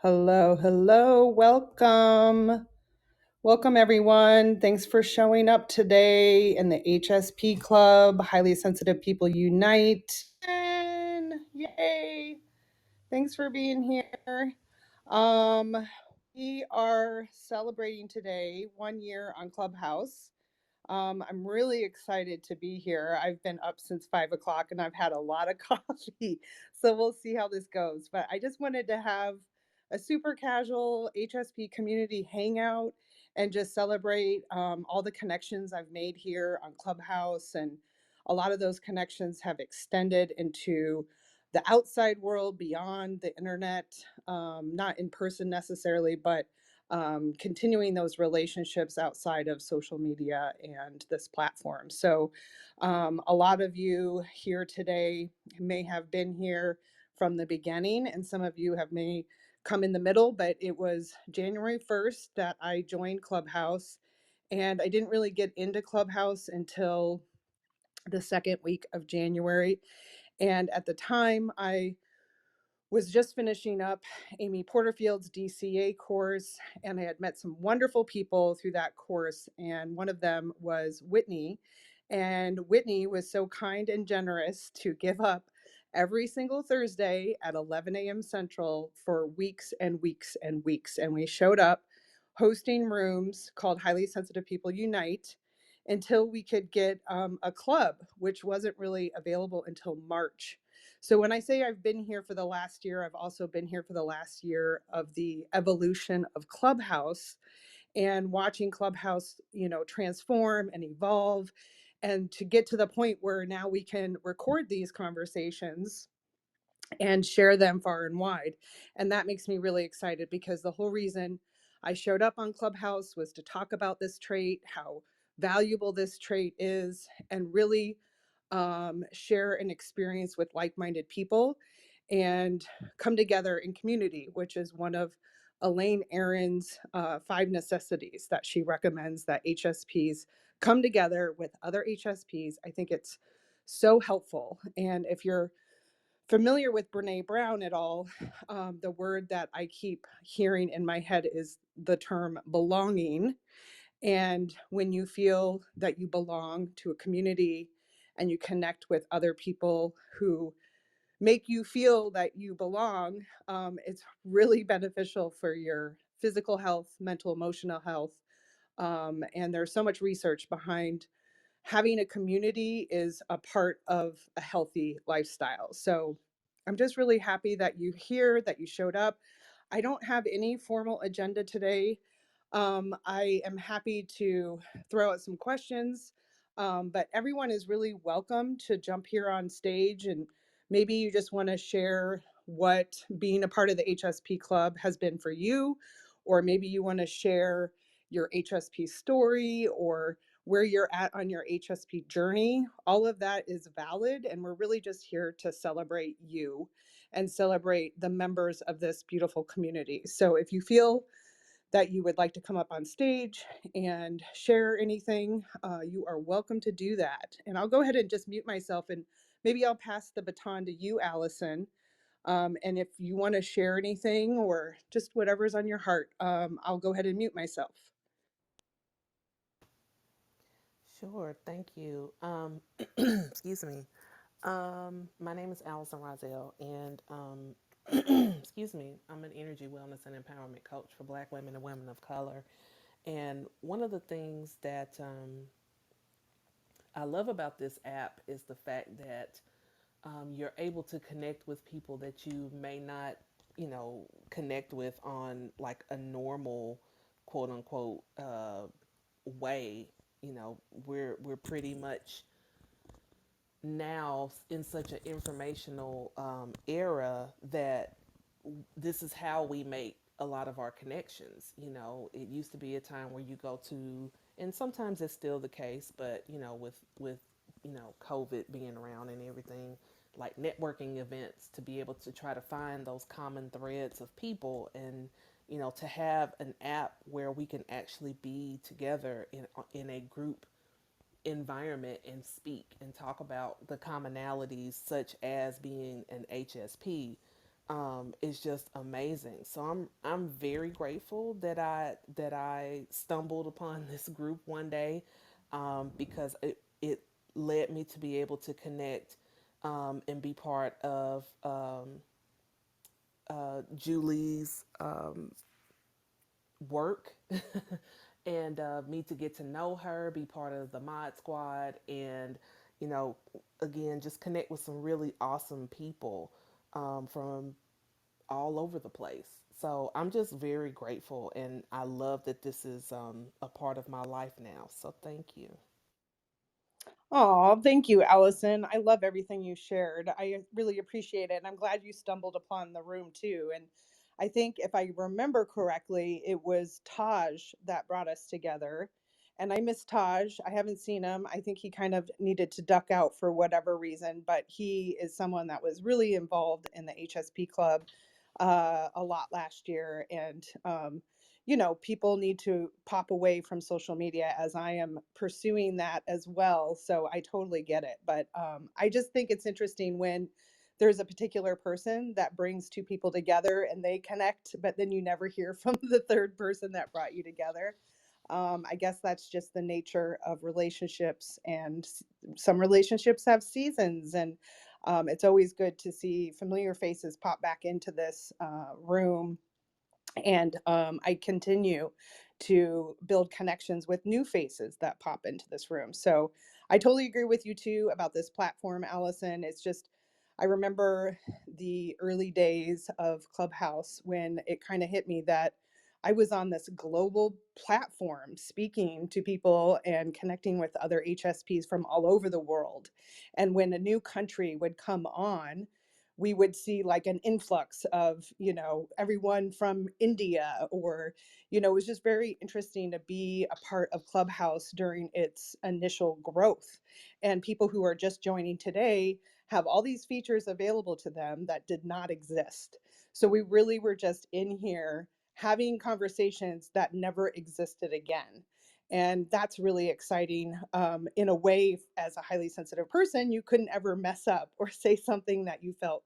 Hello, hello, welcome. Welcome, everyone. Thanks for showing up today in the HSP Club, Highly Sensitive People Unite. Yay! Thanks for being here. We are celebrating today 1 year on Clubhouse. I'm really excited to be here. I've been up since 5 o'clock and I've had a lot of coffee. So we'll see how this goes. But I just wanted to have a super casual HSP community hangout and just celebrate all the connections I've made here on Clubhouse. And a lot of those connections have extended into the outside world beyond the internet, not in person necessarily, but continuing those relationships outside of social media and this platform. So, a lot of you here today may have been here from the beginning, and some of you have may come in the middle, but it was January 1st that I joined Clubhouse, and I didn't really get into Clubhouse until the second week of January. And at the time, I was just finishing up Amy Porterfield's DCA course, and I had met some wonderful people through that course. And one of them was Whitney. And Whitney was so kind and generous to give up every single Thursday at 11 a.m. Central for weeks and weeks and weeks. And we showed up hosting rooms called Highly Sensitive People Unite until we could get a club, which wasn't really available until March. So when I say I've been here for the last year, I've also been here for the last year of the evolution of Clubhouse and watching Clubhouse, transform and evolve and to get to the point where now we can record these conversations and share them far and wide. And that makes me really excited because the whole reason I showed up on Clubhouse was to talk about this trait, how valuable this trait is, and really share an experience with like minded people and come together in community, which is one of Elaine Aron's 5 necessities that she recommends that HSPs come together with other HSPs. I think it's so helpful. And if you're familiar with Brene Brown at all, the word that I keep hearing in my head is the term belonging. And when you feel that you belong to a community and you connect with other people who make you feel that you belong, it's really beneficial for your physical health, mental, emotional health. And there's so much research behind having a community is a part of a healthy lifestyle. So I'm just really happy that you here, that you showed up. I don't have any formal agenda today. I am happy to throw out some questions, but everyone is really welcome to jump here on stage, and maybe you just want to share what being a part of the HSP Club has been for you, or maybe you want to share your HSP story or where you're at on your HSP journey. All of that is valid, and we're really just here to celebrate you and celebrate the members of this beautiful community. So if you feel that you would like to come up on stage and share anything, you are welcome to do that. And I'll go ahead and just mute myself, and maybe I'll pass the baton to you, Allison. And if you want to share anything or just whatever's on your heart, I'll go ahead and mute myself. Sure, thank you. Excuse me. My name is Allison Rozelle, and excuse me, I'm an energy wellness and empowerment coach for Black women and women of color. And one of the things that I love about this app is the fact that you're able to connect with people that you may not, connect with on like a normal, quote unquote, way. We're pretty much now in such an informational era that this is how we make a lot of our connections. It used to be a time where you go to, and sometimes it's still the case, but with COVID being around and everything, like networking events to be able to try to find those common threads of people, and to have an app where we can actually be together in a group environment and speak and talk about the commonalities such as being an HSP. is just amazing. So I'm very grateful that I stumbled upon this group one day, because it led me to be able to connect, and be part of, Julie's, work, and me to get to know her, be part of the mod squad, and you know, again, just connect with some really awesome people, from all over the place. So I'm just very grateful, and I love that this is, a part of my life now. So thank you. Oh, thank you, Allison. I love everything you shared. I really appreciate it. And I'm glad you stumbled upon the room too. And I think if I remember correctly, it was Taj that brought us together. And I miss Taj. I haven't seen him. I think he kind of needed to duck out for whatever reason, but he is someone that was really involved in the HSP Club a lot last year. And people need to pop away from social media as I am pursuing that as well. So I totally get it. But I just think it's interesting when there's a particular person that brings two people together and they connect, but then you never hear from the third person that brought you together. I guess that's just the nature of relationships, and some relationships have seasons, and it's always good to see familiar faces pop back into this room, and I continue to build connections with new faces that pop into this room. So I totally agree with you too about this platform, Allison. It's just, I remember the early days of Clubhouse when it kind of hit me that I was on this global platform speaking to people and connecting with other HSPs from all over the world. And when a new country would come on, we would see like an influx of everyone from India, or it was just very interesting to be a part of Clubhouse during its initial growth. And people who are just joining today have all these features available to them that did not exist. So we really were just in here having conversations that never existed again. And that's really exciting. In a way, as a highly sensitive person, you couldn't ever mess up or say something that you felt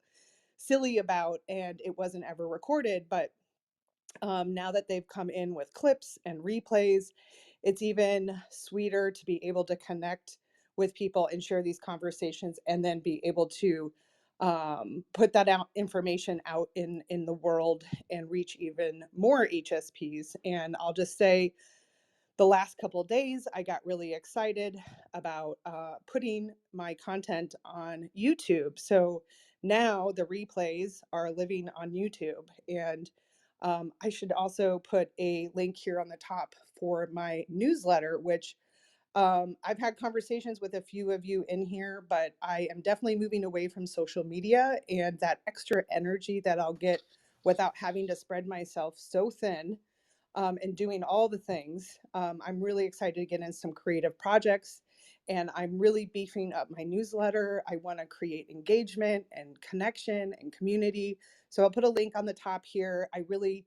silly about and it wasn't ever recorded. But now that they've come in with clips and replays, it's even sweeter to be able to connect with people and share these conversations, and then be able to put that out information out in the world and reach even more HSPs. And I'll just say, the last couple of days, I got really excited about putting my content on YouTube. So now the replays are living on YouTube. And I should also put a link here on the top for my newsletter, which I've had conversations with a few of you in here, but I am definitely moving away from social media, and that extra energy that I'll get without having to spread myself so thin, and doing all the things. I'm really excited to get in some creative projects, and I'm really beefing up my newsletter. I want to create engagement and connection and community. So I'll put a link on the top here. I really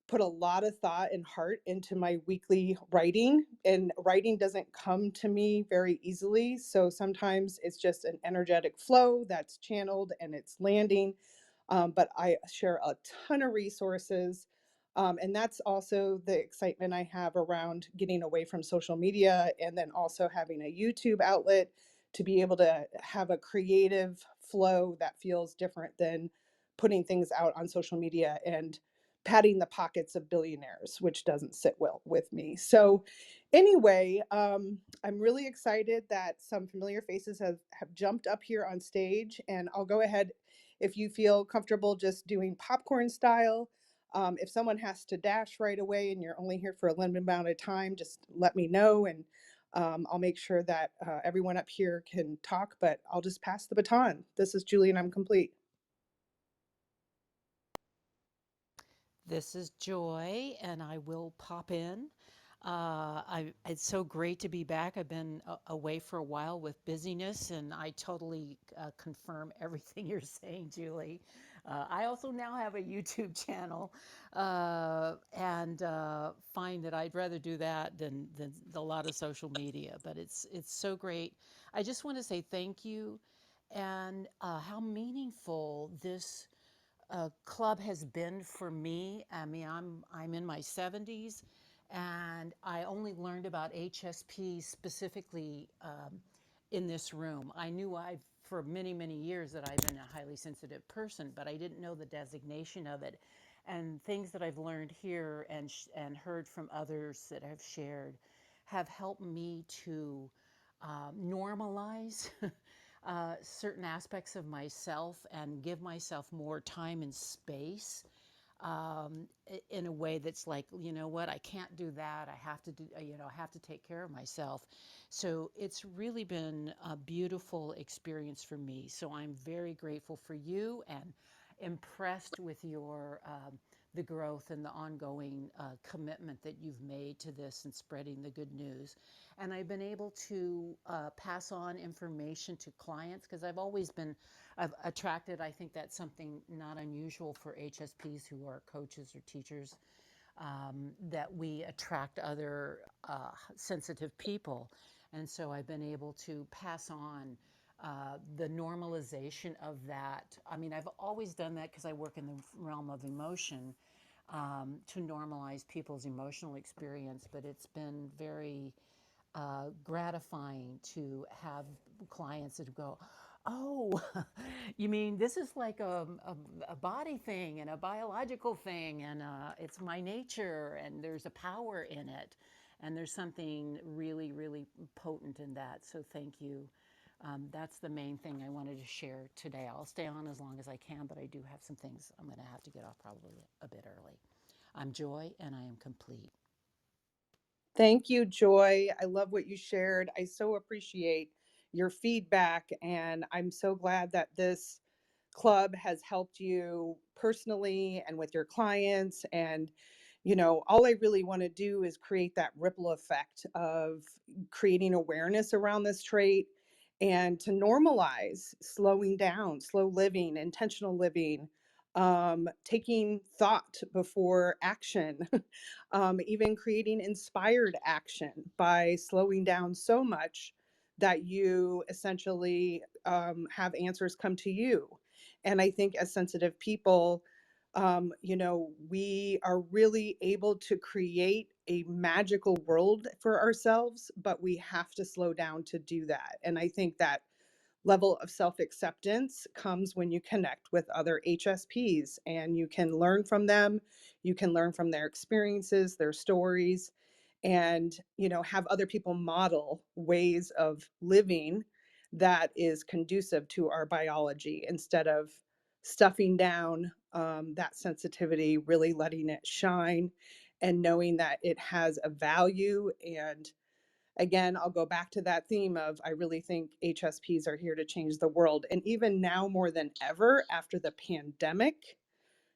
put a lot of thought and heart into my weekly writing, and writing doesn't come to me very easily. So sometimes it's just an energetic flow that's channeled and it's landing. But I share a ton of resources. And that's also the excitement I have around getting away from social media, and then also having a YouTube outlet to be able to have a creative flow that feels different than putting things out on social media and patting the pockets of billionaires, which doesn't sit well with me. So, anyway, I'm really excited that some familiar faces have jumped up here on stage, and I'll go ahead, if you feel comfortable just doing popcorn style. If someone has to dash right away and you're only here for a limited amount of time, just let me know, and I'll make sure that everyone up here can talk, but I'll just pass the baton. This is Julie, and I'm complete. This is Joy, and I will pop in. It's so great to be back. I've been away for a while with busyness, and I totally confirm everything you're saying, Julie. I also now have a YouTube channel, and find that I'd rather do that than a lot of social media. But it's so great. I just want to say thank you, and how meaningful this club has been for me. I mean, I'm in my 70s, and I only learned about HSP specifically in this room. I knew I for many years that I've been a highly sensitive person, but I didn't know the designation of it. And things that I've learned here and heard from others that have shared have helped me to normalize certain aspects of myself and give myself more time and space in a way that's like, you know what, I can't do that. I have to do, I have to take care of myself. So it's really been a beautiful experience for me. So I'm very grateful for you and impressed with your the growth and the ongoing commitment that you've made to this and spreading the good news. And I've been able to pass on information to clients because I've attracted, I think that's something not unusual for HSPs who are coaches or teachers, that we attract other sensitive people. And so I've been able to pass on the normalization of that. I mean, I've always done that because I work in the realm of emotion, to normalize people's emotional experience, but it's been very gratifying to have clients that go, oh, you mean this is like a body thing and a biological thing, and it's my nature, and there's a power in it. And there's something really potent in that. So thank you. That's the main thing I wanted to share today. I'll stay on as long as I can, but I do have some things I'm going to have to get off probably a bit early. I'm Joy, and I am complete. Thank you, Joy. I love what you shared. I so appreciate your feedback, and I'm so glad that this club has helped you personally and with your clients. And, all I really want to do is create that ripple effect of creating awareness around this trait and to normalize slowing down, slow living, intentional living, taking thought before action, even creating inspired action by slowing down so much that you essentially have answers come to you. And I think as sensitive people, we are really able to create a magical world for ourselves, but we have to slow down to do that. And I think that level of self acceptance comes when you connect with other HSPs and you can learn from them. You can learn from their experiences, their stories, and have other people model ways of living that is conducive to our biology instead of stuffing down that sensitivity, really letting it shine and knowing that it has a value. And again, I'll go back to that theme of I really think HSPs are here to change the world. And even now more than ever after the pandemic,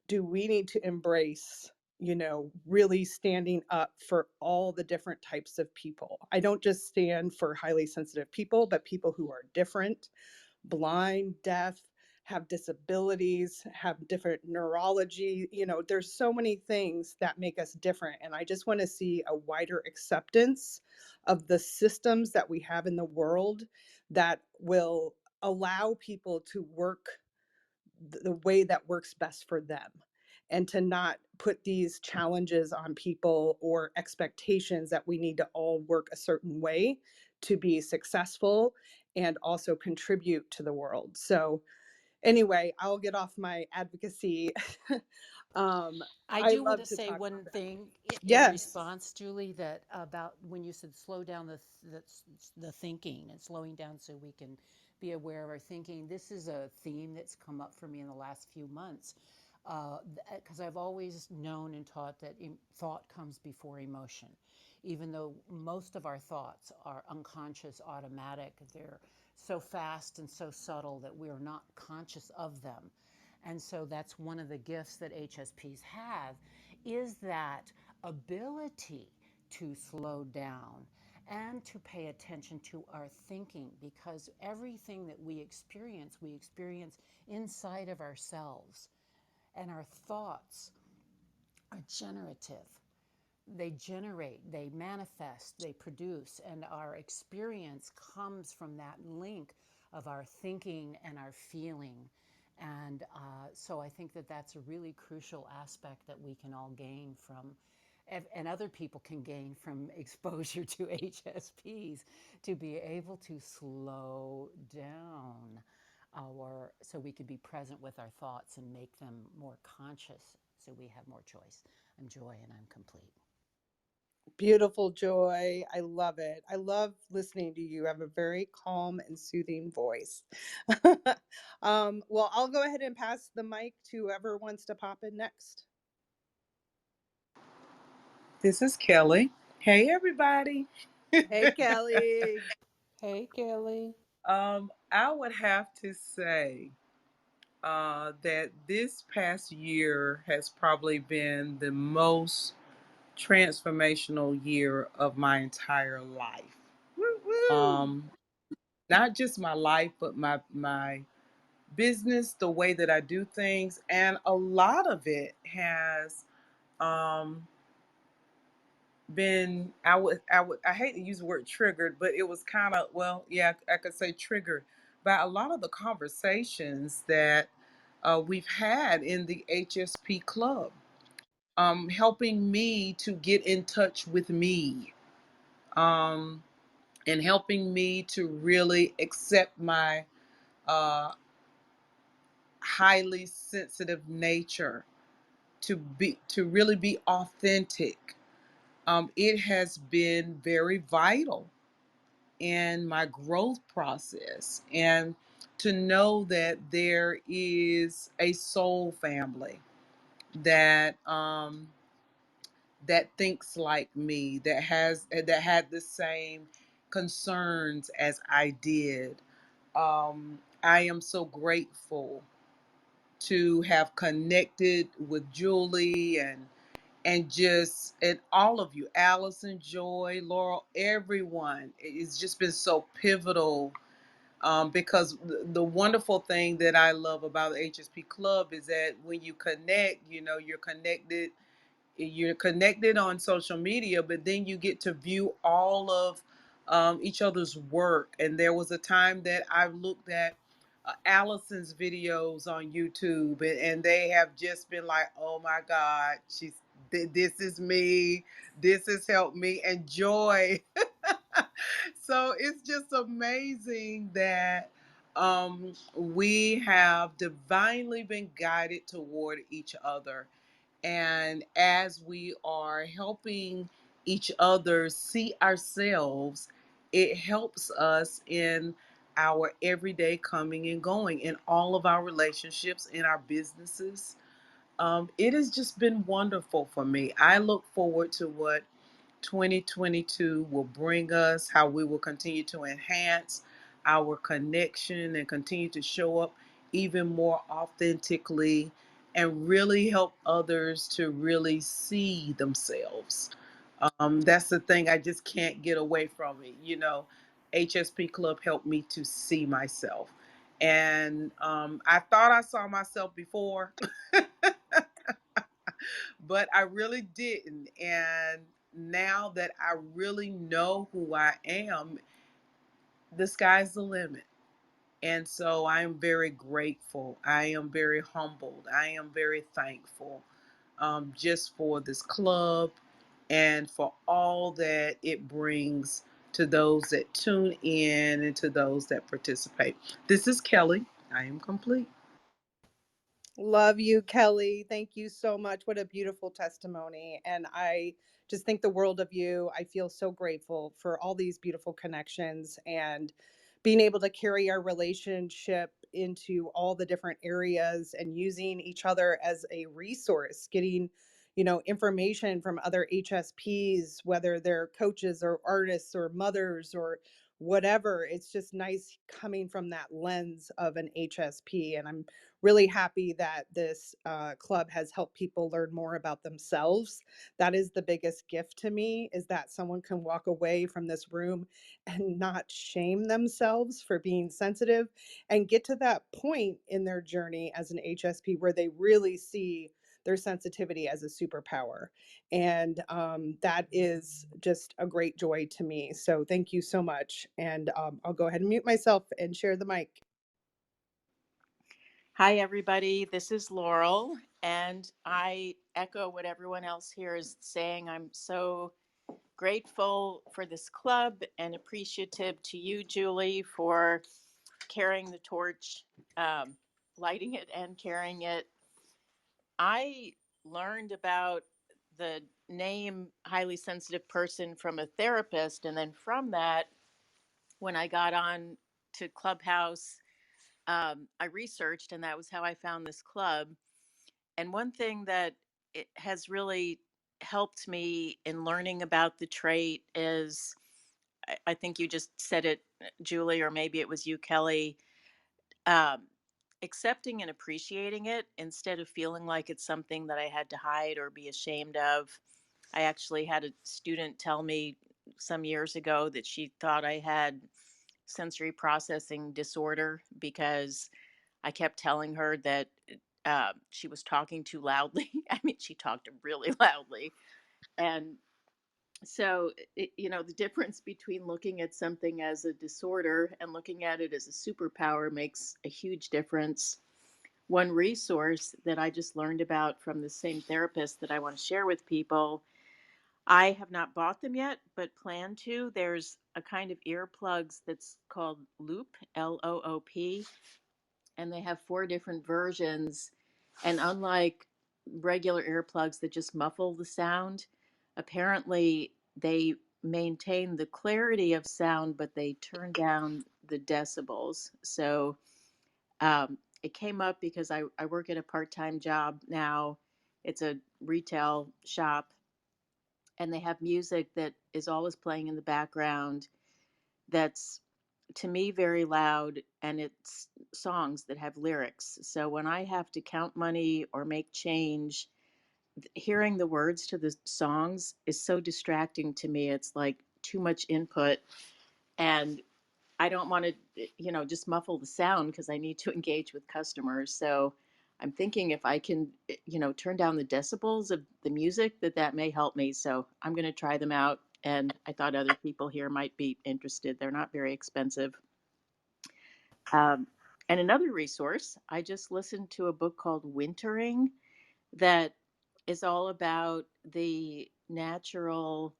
do we need to embrace, really standing up for all the different types of people. I don't just stand for highly sensitive people, but people who are different, blind, deaf, have disabilities, have different neurology. There's so many things that make us different. And I just want to see a wider acceptance of the systems that we have in the world that will allow people to work the way that works best for them and to not put these challenges on people or expectations that we need to all work a certain way to be successful and also contribute to the world. So anyway, I'll get off my advocacy. um, I I do want love to to say talk one about that. thing in Yes. response, Julie, that about when you said slow down the thinking and slowing down so we can be aware of our thinking. This is a theme that's come up for me in the last few months, because I've always known and taught that thought comes before emotion, even though most of our thoughts are unconscious, automatic. They're so fast and so subtle that we are not conscious of them. And so that's one of the gifts that HSPs have, is that ability to slow down and to pay attention to our thinking, because everything that we experience inside of ourselves, and our thoughts are generative. They generate, they manifest, they produce, and our experience comes from that link of our thinking and our feeling. And so I think that that's a really crucial aspect that we can all gain from, and other people can gain from exposure to HSPs, to be able to slow down so we can be present with our thoughts and make them more conscious so we have more choice. I'm Joy and I'm complete. Beautiful, Joy. I love it. I love listening to you. You have a very calm and soothing voice. Well, I'll go ahead and pass the mic to whoever wants to pop in next. This is Kelly. Hey, everybody. Hey, Kelly. Hey, Kelly. I would have to say that this past year has probably been the most transformational year of my entire life. Woo woo. Um, Not just my life, but my business, the way that I do things, and a lot of it has um, been I hate to use the word triggered, but it was kind of, well, yeah, I could say triggered by a lot of the conversations that we've had in the HSP Club, helping me to get in touch with me, um, and helping me to really accept my uh, highly sensitive nature, to really be authentic. It has been very vital in my growth process, and to know that there is a soul family that that thinks like me, that had the same concerns as I did. I am so grateful to have connected with Julie and all of you, Allison, Joy, Laurel, everyone. It's just been so pivotal, because the wonderful thing that I love about the HSP Club is that when you connect, you're connected on social media, but then you get to view all of each other's work. And there was a time that I looked at Allison's videos on YouTube, and they have just been like, oh my God, this is me, this has helped me, and Joy. So it's just amazing that we have divinely been guided toward each other. And as we are helping each other see ourselves, it helps us in our everyday coming and going, in all of our relationships, in our businesses. It has just been wonderful for me. I look forward to what 2022 will bring us, how we will continue to enhance our connection and continue to show up even more authentically and really help others to really see themselves. That's the thing, I just can't get away from it. HSP Club helped me to see myself. And I thought I saw myself before, but I really didn't. And now that I really know who I am, the sky's the limit. And so I am very grateful. I am very humbled. I am very thankful, just for this club and for all that it brings to those that tune in and to those that participate. This is Kelly. I am complete. Love you, Kelly. Thank you so much. What a beautiful testimony. And I just think the world of you. I feel so grateful for all these beautiful connections and being able to carry our relationship into all the different areas and using each other as a resource, getting, information from other HSPs, whether they're coaches or artists or mothers or whatever. It's just nice coming from that lens of an HSP. And I'm really happy that this club has helped people learn more about themselves. That is the biggest gift to me, is that someone can walk away from this room and not shame themselves for being sensitive and get to that point in their journey as an HSP where they really see their sensitivity as a superpower. And that is just a great joy to me. So thank you so much. And I'll go ahead and mute myself and share the mic. Hi, everybody. This is Laurel, and I echo what everyone else here is saying. I'm so grateful for this club and appreciative to you, Julie, for carrying the torch, um, lighting it, and carrying it. I learned about the name highly sensitive person from a therapist, and then from that, when I got on to Clubhouse, I researched, and that was how I found this club. And one thing that it has really helped me in learning about the trait is I think you just said it, Julie, or maybe it was you, Kelly, um, accepting and appreciating it instead of feeling like it's something that I had to hide or be ashamed of. I actually had a student tell me some years ago that she thought I had sensory processing disorder because I kept telling her that she was talking too loudly. I mean, she talked really loudly. And so, the difference between looking at something as a disorder and looking at it as a superpower makes a huge difference. One resource that I just learned about from the same therapist that I want to share with people, I have not bought them yet, but plan to. There's a kind of earplugs that's called Loop, Loop, and they have four different versions. And unlike regular earplugs that just muffle the sound, apparently they maintain the clarity of sound, but they turn down the decibels. So it came up because I work at a part time job now. It's a retail shop, and they have music that is always playing in the background that's to me very loud, and it's songs that have lyrics. So when I have to count money or make change, hearing the words to the songs is so distracting to me. It's like too much input, and I don't want to, just muffle the sound because I need to engage with customers. So I'm thinking if I can, turn down the decibels of the music, that may help me. So I'm going to try them out. And I thought other people here might be interested. They're not very expensive. Um, and another resource, I just listened to a book called Wintering that is all about the natural,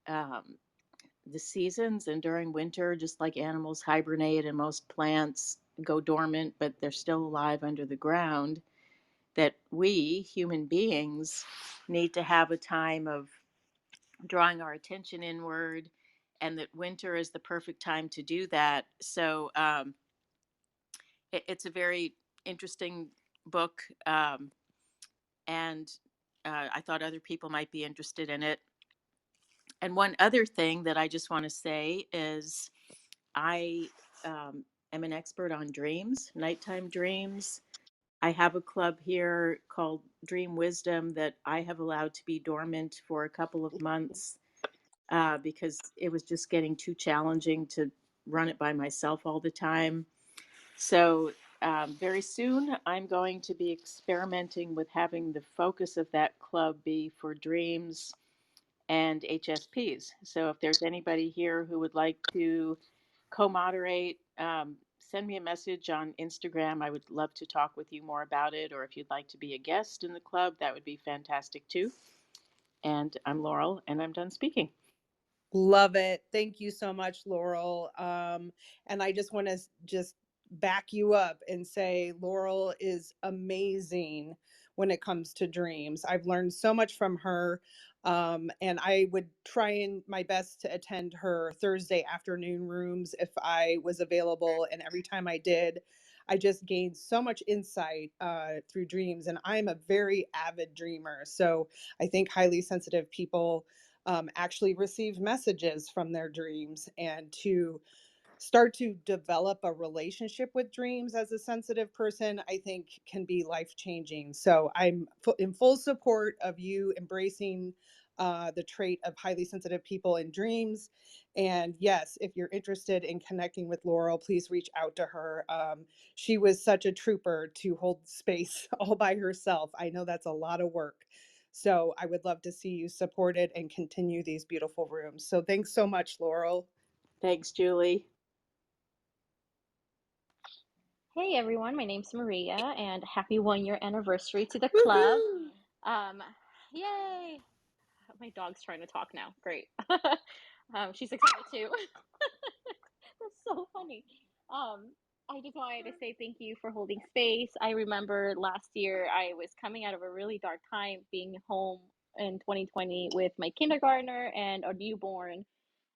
um, the seasons. And during winter, just like animals hibernate and most plants go dormant, but they're still alive under the ground, that we human beings need to have a time of drawing our attention inward, and that winter is the perfect time to do that. So, it's a very interesting book, and I thought other people might be interested in it. And one other thing that I just want to say is I am an expert on dreams, nighttime dreams. I have a club here called Dream Wisdom that I have allowed to be dormant for a couple of months because it was just getting too challenging to run it by myself all the time. So, very soon, I'm going to be experimenting with having the focus of that club be for dreams and HSPs. So, if there's anybody here who would like to co moderate, send me a message on Instagram. I would love to talk with you more about it. Or if you'd like to be a guest in the club, that would be fantastic too. And I'm Laurel, and I'm done speaking. Love it. Thank you so much, Laurel. And I just want to just back you up and say Laurel is amazing when it comes to dreams. I've learned so much from her. And I would try and my best to attend her Thursday afternoon rooms if I was available. And every time I did, I just gained so much insight through dreams. And I'm a very avid dreamer. So I think highly sensitive people actually receive messages from their dreams, and to start to develop a relationship with dreams as a sensitive person, I think can be life changing. So I'm in full support of you embracing the trait of highly sensitive people in dreams. And yes, if you're interested in connecting with Laurel, please reach out to her. She was such a trooper to hold space all by herself. I know that's a lot of work. So I would love to see you supported and continue these beautiful rooms. So thanks so much, Laurel. Thanks, Julie. Hey everyone, my name's Maria, and happy 1 year anniversary to the club. Woohoo! Um, Yay! My dog's trying to talk now. Great. She's excited too. That's so funny. I just wanted to say thank you for holding space. I remember last year I was coming out of a really dark time being home in 2020 with my kindergartner and a newborn,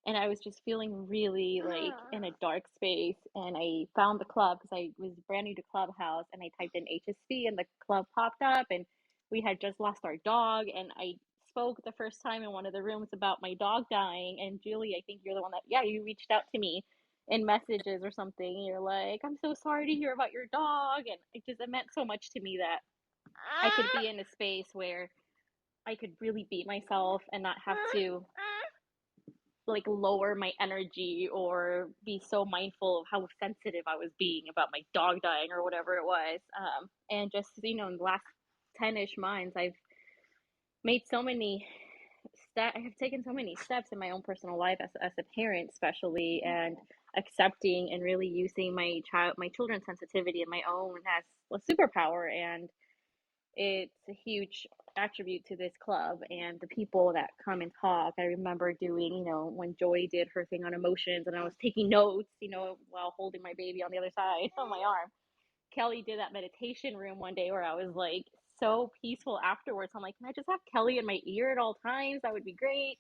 and I was just feeling really like in a dark space. And I found the club because I was brand new to Clubhouse, and I typed in HSP, and the club popped up. And we had just lost our dog, and I spoke the first time in one of the rooms about my dog dying. And Julie, I think you're the one that, yeah, you reached out to me in messages or something. You're like, I'm so sorry to hear about your dog. And it meant so much to me that I could be in a space where I could really be myself and not have to like lower my energy or be so mindful of how sensitive I was being about my dog dying or whatever it was. And just, in the last 10-ish months, I've made so many steps. I have taken so many steps in my own personal life as a parent, especially, and accepting and really using my children's sensitivity and my own as a superpower. And it's a huge attribute to this club and the people that come and talk. I remember doing, when Joy did her thing on emotions, and I was taking notes, while holding my baby on the other side of my arm. Kelly did that meditation room one day where I was like so peaceful afterwards. I'm like, can I just have Kelly in my ear at all times? That would be great.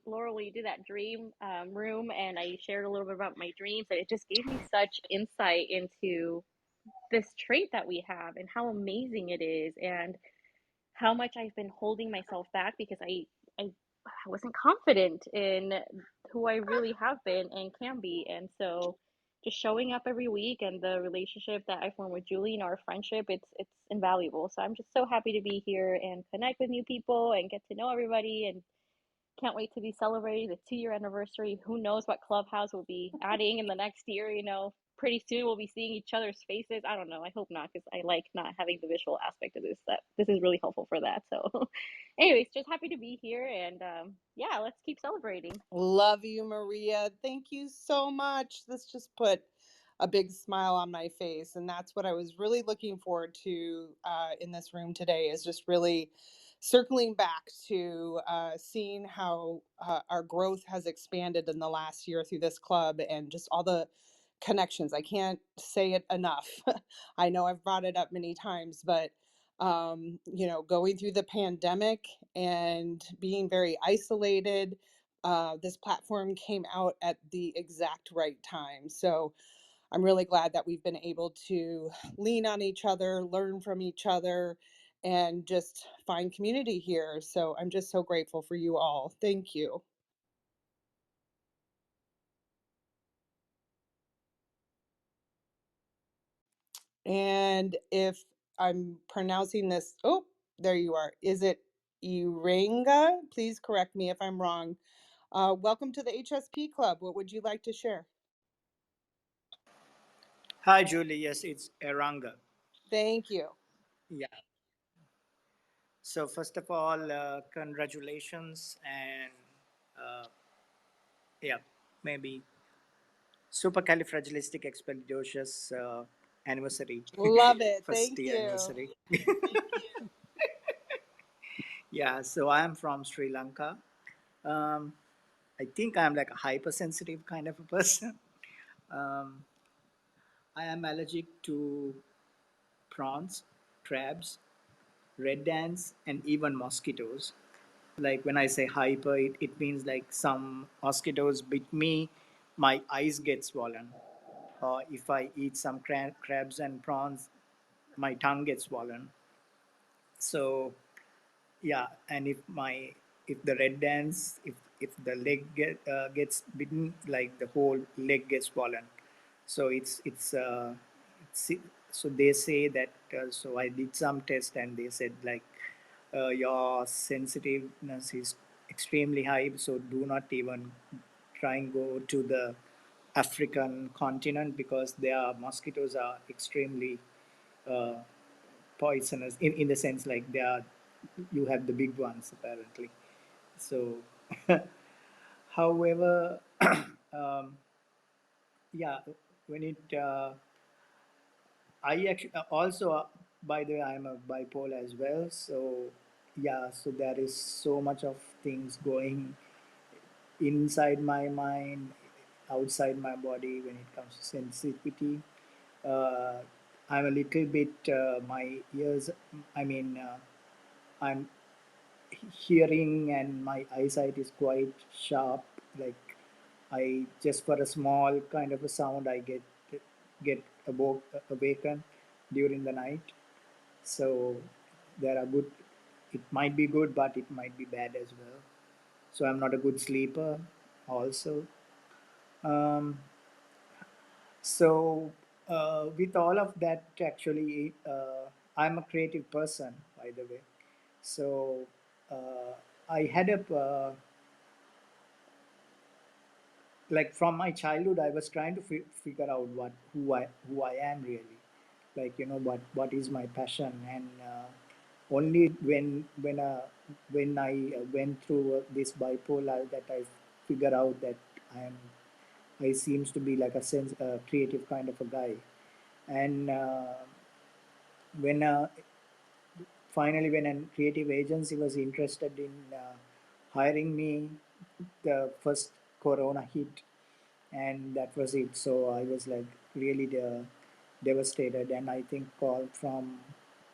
Laurel, you did that dream room, and I shared a little bit about my dreams, and it just gave me such insight into this trait that we have and how amazing it is, and how much I've been holding myself back because I wasn't confident in who I really have been and can be. And so just showing up every week, and the relationship that I formed with Julie and our friendship, it's invaluable. So I'm just so happy to be here and connect with new people and get to know everybody, and can't wait to be celebrating the 2 year anniversary. Who knows what Clubhouse will be adding in the next year? Pretty soon we'll be seeing each other's faces. I don't know. I hope not, because I like not having the visual aspect of this. That this is really helpful for that. So, anyways, just happy to be here, and yeah, let's keep celebrating. Love you, Maria. Thank you so much. This just put a big smile on my face. And that's what I was really looking forward to in this room today, is just really circling back to seeing how our growth has expanded in the last year through this club, and just all the connections. I can't say it enough. I know I've brought it up many times, but going through the pandemic and being very isolated, this platform came out at the exact right time. So I'm really glad that we've been able to lean on each other, learn from each other, and just find community here. So I'm just so grateful for you all. Thank you. And if I'm pronouncing this, oh, there you are. Is it Iringa? Please correct me if I'm wrong. Welcome to the HSP Club. What would you like to share? Hi, Julie. Yes, it's Eranga. Thank you. Yeah. So first of all, congratulations, and uh, yeah, maybe supercalifragilisticexpialidocious anniversary, Love it. first Thank year you. anniversary. Yeah. So I am from Sri Lanka. Um, I think I'm like a hypersensitive kind of a person. Um, I am allergic to prawns, crabs, red ants, and even mosquitoes. Like when I say hyper, it means like some mosquitoes bit me, my eyes get swollen. Or if I eat some crabs and prawns, my tongue gets swollen. So yeah, and if the red dance, if the leg gets bitten, like the whole leg gets swollen. So it's so they say that. So I did some test, and they said like your sensitiveness is extremely high. So do not even try and go to the African continent, because their mosquitoes are extremely uh, poisonous in the sense like they are, you have the big ones apparently. So however, um, yeah, when it I actually also, by the way, I'm a bipolar as well. So yeah, so there is so much of things going inside my mind, outside my body when it comes to sensitivity. Uh, I'm a little bit my ears. I mean, I'm hearing and my eyesight is quite sharp. Like I just for a small kind of a sound, I get awakened during the night. So there are good. It might be good, but it might be bad as well. So I'm not a good sleeper, also. Um, so with all of that, actually, I'm a creative person, by the way. So uh, I had a like from my childhood I was trying to figure out what who I am really, like what is my passion. And only when I went through this bipolar that I figure out that I am I seems to be like a sense creative kind of a guy. And when finally when a creative agency was interested in hiring me, the first corona hit, and that was it. So I was like really devastated. And I think from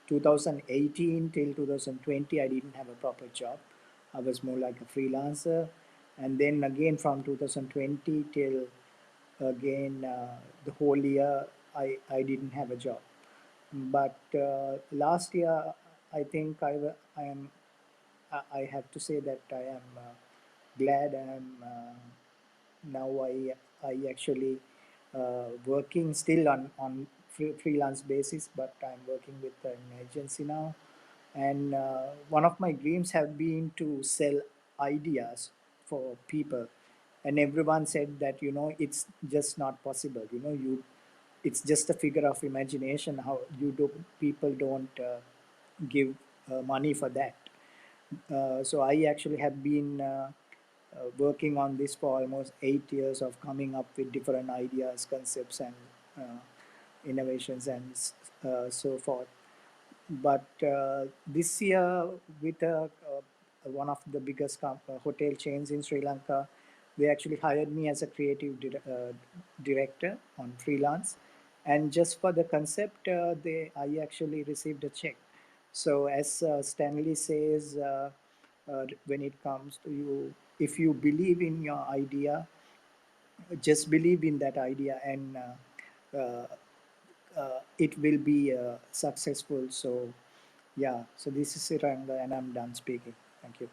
2018 till 2020, I didn't have a proper job. I was more like a freelancer. And then again from 2020 till again the whole year, I didn't have a job. But last year, I think I am. I have to say that I am glad I am. Now I actually working still on freelance basis, but I'm working with an agency now. And one of my dreams have been to sell ideas for people. And everyone said that it's just not possible. It's just a figure of imagination. How you do people don't give money for that. So I actually have been working on this for almost 8 years of coming up with different ideas, concepts, and uh, innovations, and so forth. But this year, with one of the biggest hotel chains in Sri Lanka, they actually hired me as a creative director on freelance. And just for the concept, I actually received a check. So as Stanley says, when it comes to you, if you believe in your idea, just believe in that idea, and it will be successful. So yeah, so this is it, and I'm done speaking. Thank you.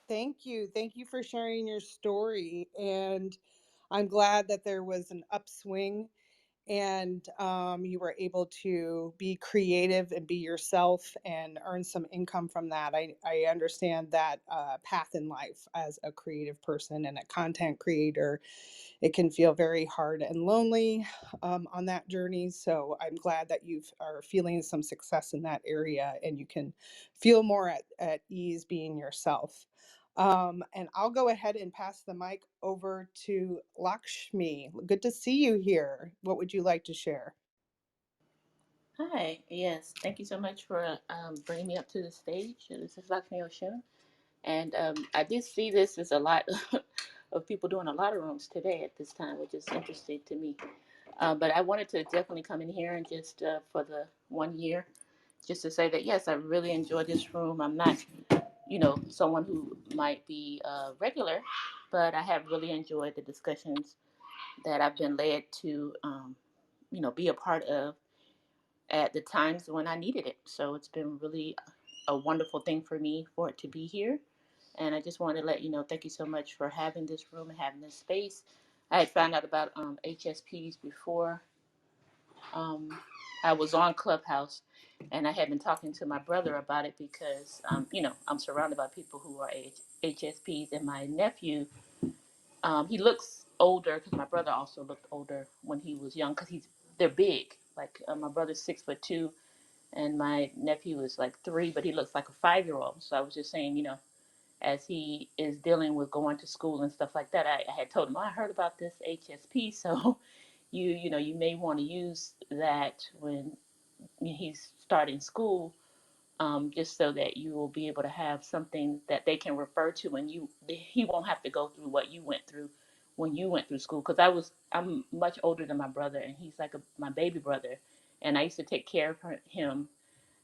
Thank you. Thank you for sharing your story. And I'm glad that there was an upswing and you were able to be creative and be yourself and earn some income from that. I understand that path in life as a creative person and a content creator. It can feel very hard and lonely on that journey. So I'm glad that you are feeling some success in that area and you can feel more at ease being yourself. And I'll go ahead and pass the mic over to Lakshmi. Good to see you here. What would you like to share? Hi, yes, thank you so much for bringing me up to the stage. This is Lakshmi Oshun, and I did see this as a lot of people doing a lot of rooms today at this time, which is interesting to me. But I wanted to definitely come in here and just for the 1 year, just to say that yes, I really enjoy this room. I'm not, someone who might be regular, but I have really enjoyed the discussions that I've been led to, be a part of at the times when I needed it. So it's been really a wonderful thing for me for it to be here. And I just wanted to let you know, thank you so much for having this room and having this space. I had found out about HSPs before um, I was on Clubhouse, and I had been talking to my brother about it because, I'm surrounded by people who are HSPs, and my nephew, he looks older because my brother also looked older when he was young because they're big. Like my brother's 6'2", and my nephew is like 3, but he looks like a 5-year old. So I was just saying, as he is dealing with going to school and stuff like that. I had told him, "Oh, I heard about this HSP, so you may want to use that when he's starting school, just so that you will be able to have something that they can refer to, and he won't have to go through what you went through when you went through school." Because I'm much older than my brother, and he's like my baby brother, and I used to take care of him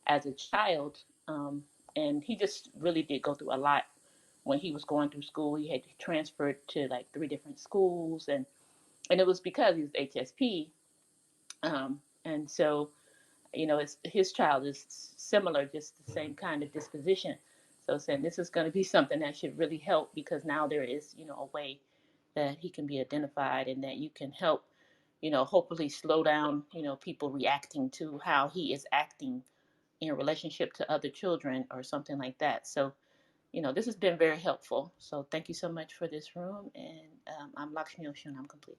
as a child, and he just really did go through a lot when he was going through school. He had transferred to like 3 different schools, and it was because he was HSP, and so his child is similar, just the same kind of disposition. So saying this is going to be something that should really help, because now there is a way that he can be identified, and that you can help hopefully slow down people reacting to how he is acting in relationship to other children or something like that. So this has been very helpful. So thank you so much for this room, and I'm Lakshmi Oshun. I'm complete.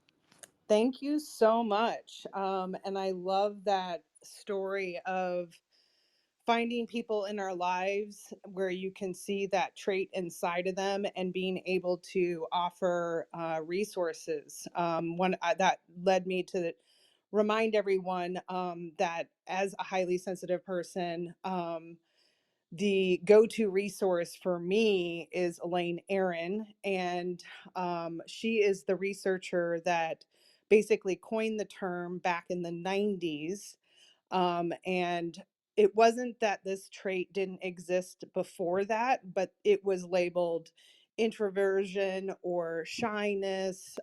Thank you so much. And I love that story of finding people in our lives where you can see that trait inside of them and being able to offer resources. That led me to remind everyone that as a highly sensitive person, the go-to resource for me is Elaine Aron, and she is the researcher that basically coined the term back in the 90s. And it wasn't that this trait didn't exist before that, but it was labeled introversion or shyness.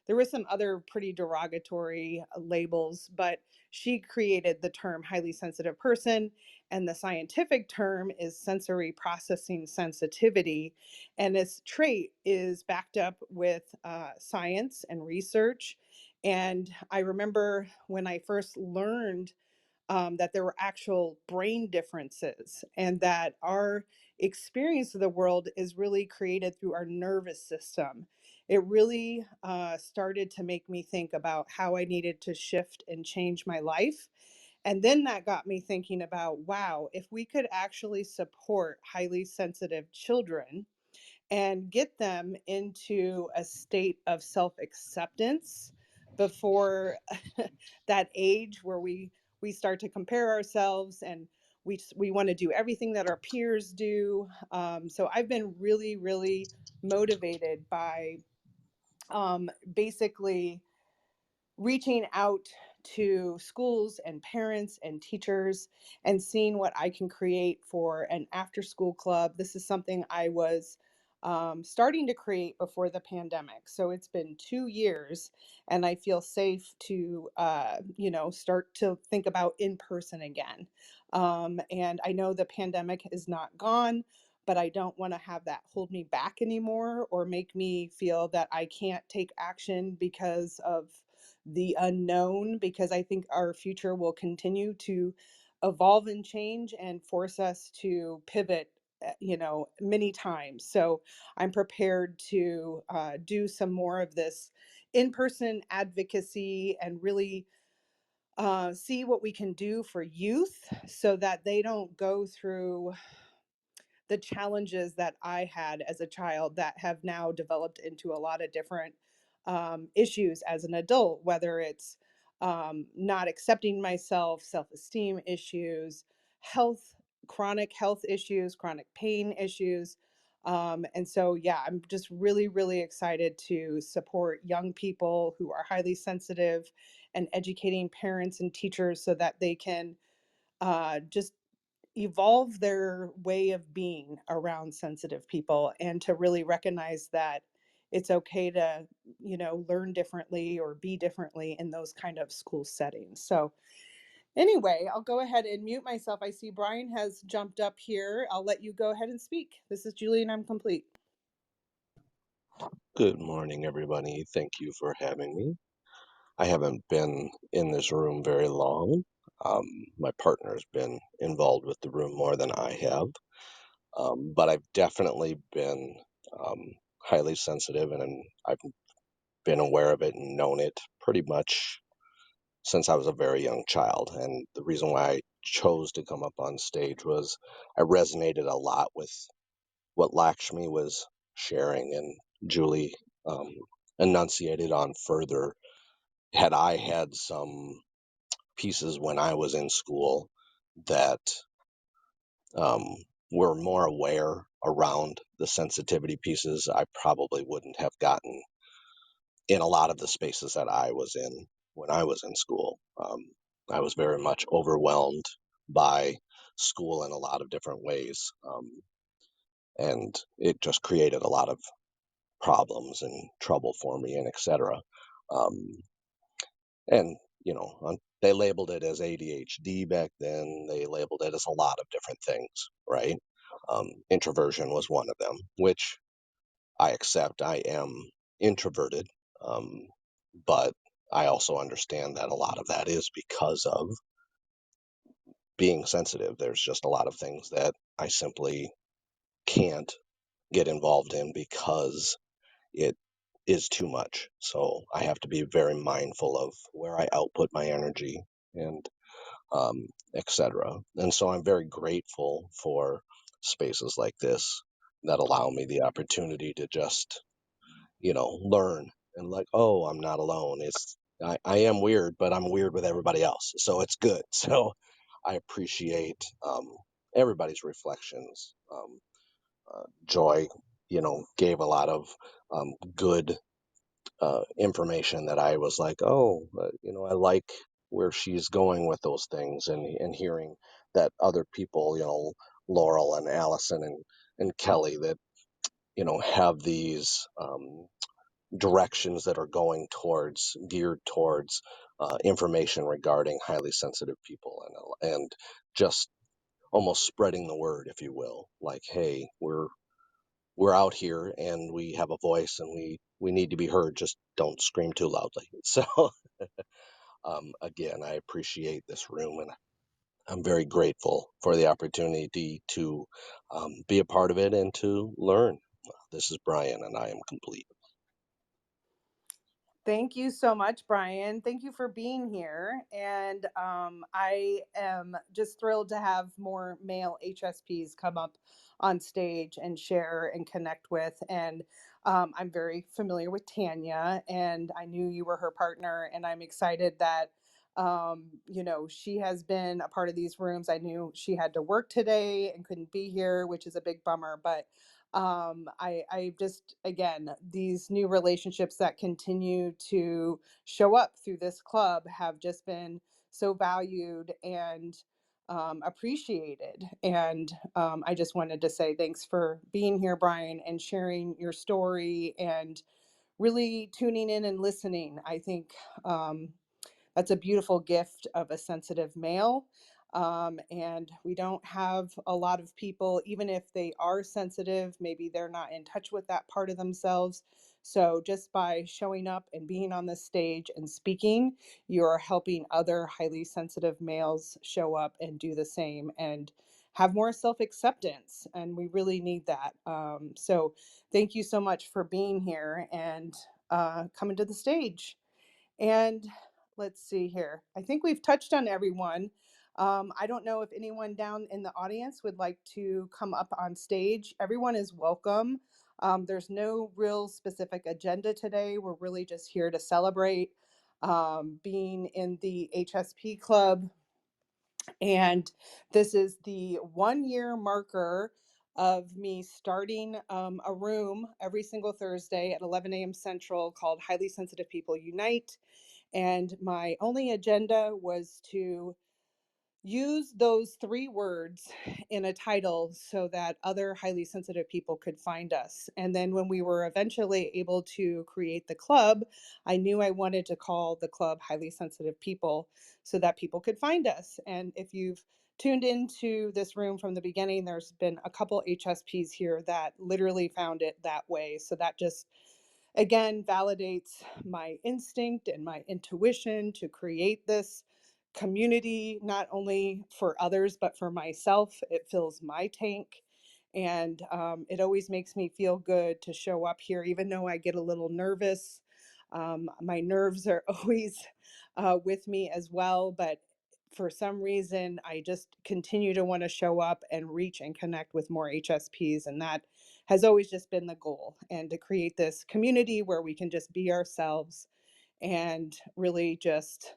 There were some other pretty derogatory labels, but she created the term highly sensitive person, and the scientific term is sensory processing sensitivity. And this trait is backed up with science and research. And I remember when I first learned that there were actual brain differences, and that our experience of the world is really created through our nervous system. It really started to make me think about how I needed to shift and change my life. And then that got me thinking about, wow, if we could actually support highly sensitive children and get them into a state of self-acceptance before that age where we start to compare ourselves, and we want to do everything that our peers do. So I've been really motivated by basically reaching out to schools and parents and teachers and seeing what I can create for an after school club. This is something I was starting to create before the pandemic. So it's been 2 years, and I feel safe to, start to think about in person again. And I know the pandemic is not gone, but I don't want to have that hold me back anymore or make me feel that I can't take action because of the unknown, because I think our future will continue to evolve and change and force us to pivot, many times. So I'm prepared to do some more of this in person advocacy and really see what we can do for youth so that they don't go through the challenges that I had as a child that have now developed into a lot of different issues as an adult, whether it's not accepting myself, self esteem issues, health, chronic health issues, chronic pain issues. And so, yeah, I'm just really excited to support young people who are highly sensitive and educating parents and teachers so that they can just evolve their way of being around sensitive people, and to really recognize that it's okay to learn differently or be differently in those kind of school settings. So anyway, I'll go ahead and mute myself. I see Brian has jumped up here. I'll let you go ahead and speak. This is Julie, and I'm complete. Good morning, everybody. Thank you for having me. I haven't been in this room very long. Um, my partner's been involved with the room more than I have, but I've definitely been highly sensitive, and I've been aware of it and known it pretty much since I was a very young child. And the reason why I chose to come up on stage was I resonated a lot with what Lakshmi was sharing and Julie um, enunciated on further, had I had some pieces when I was in school that um, were more aware around the sensitivity pieces, I probably wouldn't have gotten in a lot of the spaces that I was in when I was in school. I was very much overwhelmed by school in a lot of different ways, and it just created a lot of problems and trouble for me, and etc. Um, and they labeled it as ADHD back then. They labeled it as a lot of different things, right? Introversion was one of them, which I accept. I am introverted, um, but I also understand that a lot of that is because of being sensitive. There's just a lot of things that I simply can't get involved in because it is too much. So I have to be very mindful of where I output my energy and etc. And so I'm very grateful for spaces like this that allow me the opportunity to just learn and like, oh, I'm not alone. I am weird, but I'm weird with everybody else, so it's good. So I appreciate everybody's reflections. Joy, gave a lot of good information that I was like, oh, I like where she's going with those things, and hearing that other people, Laurel and Allison and Kelly, that have these directions that are geared towards information regarding highly sensitive people, and just almost spreading the word, if you will, like, hey, we're out here and we have a voice and we need to be heard. Just don't scream too loudly. So again, I appreciate this room, and I'm very grateful for the opportunity to be a part of it and to learn. This is Brian, and I am complete. Thank you so much, Brian. Thank you for being here. And I am just thrilled to have more male HSPs come up on stage and share and connect with. And I'm very familiar with Tanya, and I knew you were her partner. And I'm excited that, she has been a part of these rooms. I knew she had to work today and couldn't be here, which is a big bummer. But I just, again, these new relationships that continue to show up through this club have just been so valued and appreciated. And I just wanted to say thanks for being here, Brian, and sharing your story and really tuning in and listening. I think that's a beautiful gift of a sensitive male. And we don't have a lot of people, even if they are sensitive, maybe they're not in touch with that part of themselves. So just by showing up and being on the stage and speaking, you're helping other highly sensitive males show up and do the same and have more self-acceptance. And we really need that. So thank you so much for being here and coming to the stage. And let's see here. I think we've touched on everyone. I don't know if anyone down in the audience would like to come up on stage. Everyone is welcome. There's no real specific agenda today. We're really just here to celebrate being in the HSP Club. And this is the 1 year marker of me starting a room every single Thursday at 11 a.m. Central called Highly Sensitive People Unite. And my only agenda was to use those 3 words in a title so that other highly sensitive people could find us. And then when we were eventually able to create the club, I knew I wanted to call the club Highly Sensitive People so that people could find us. And if you've tuned into this room from the beginning, there's been a couple HSPs here that literally found it that way. So that just again validates my instinct and my intuition to create this community, not only for others but for myself. It fills my tank, and it always makes me feel good to show up here, even though I get a little nervous. My nerves are always with me as well, but for some reason, I just continue to want to show up and reach and connect with more HSPs. And that has always just been the goal, and to create this community where we can just be ourselves and really just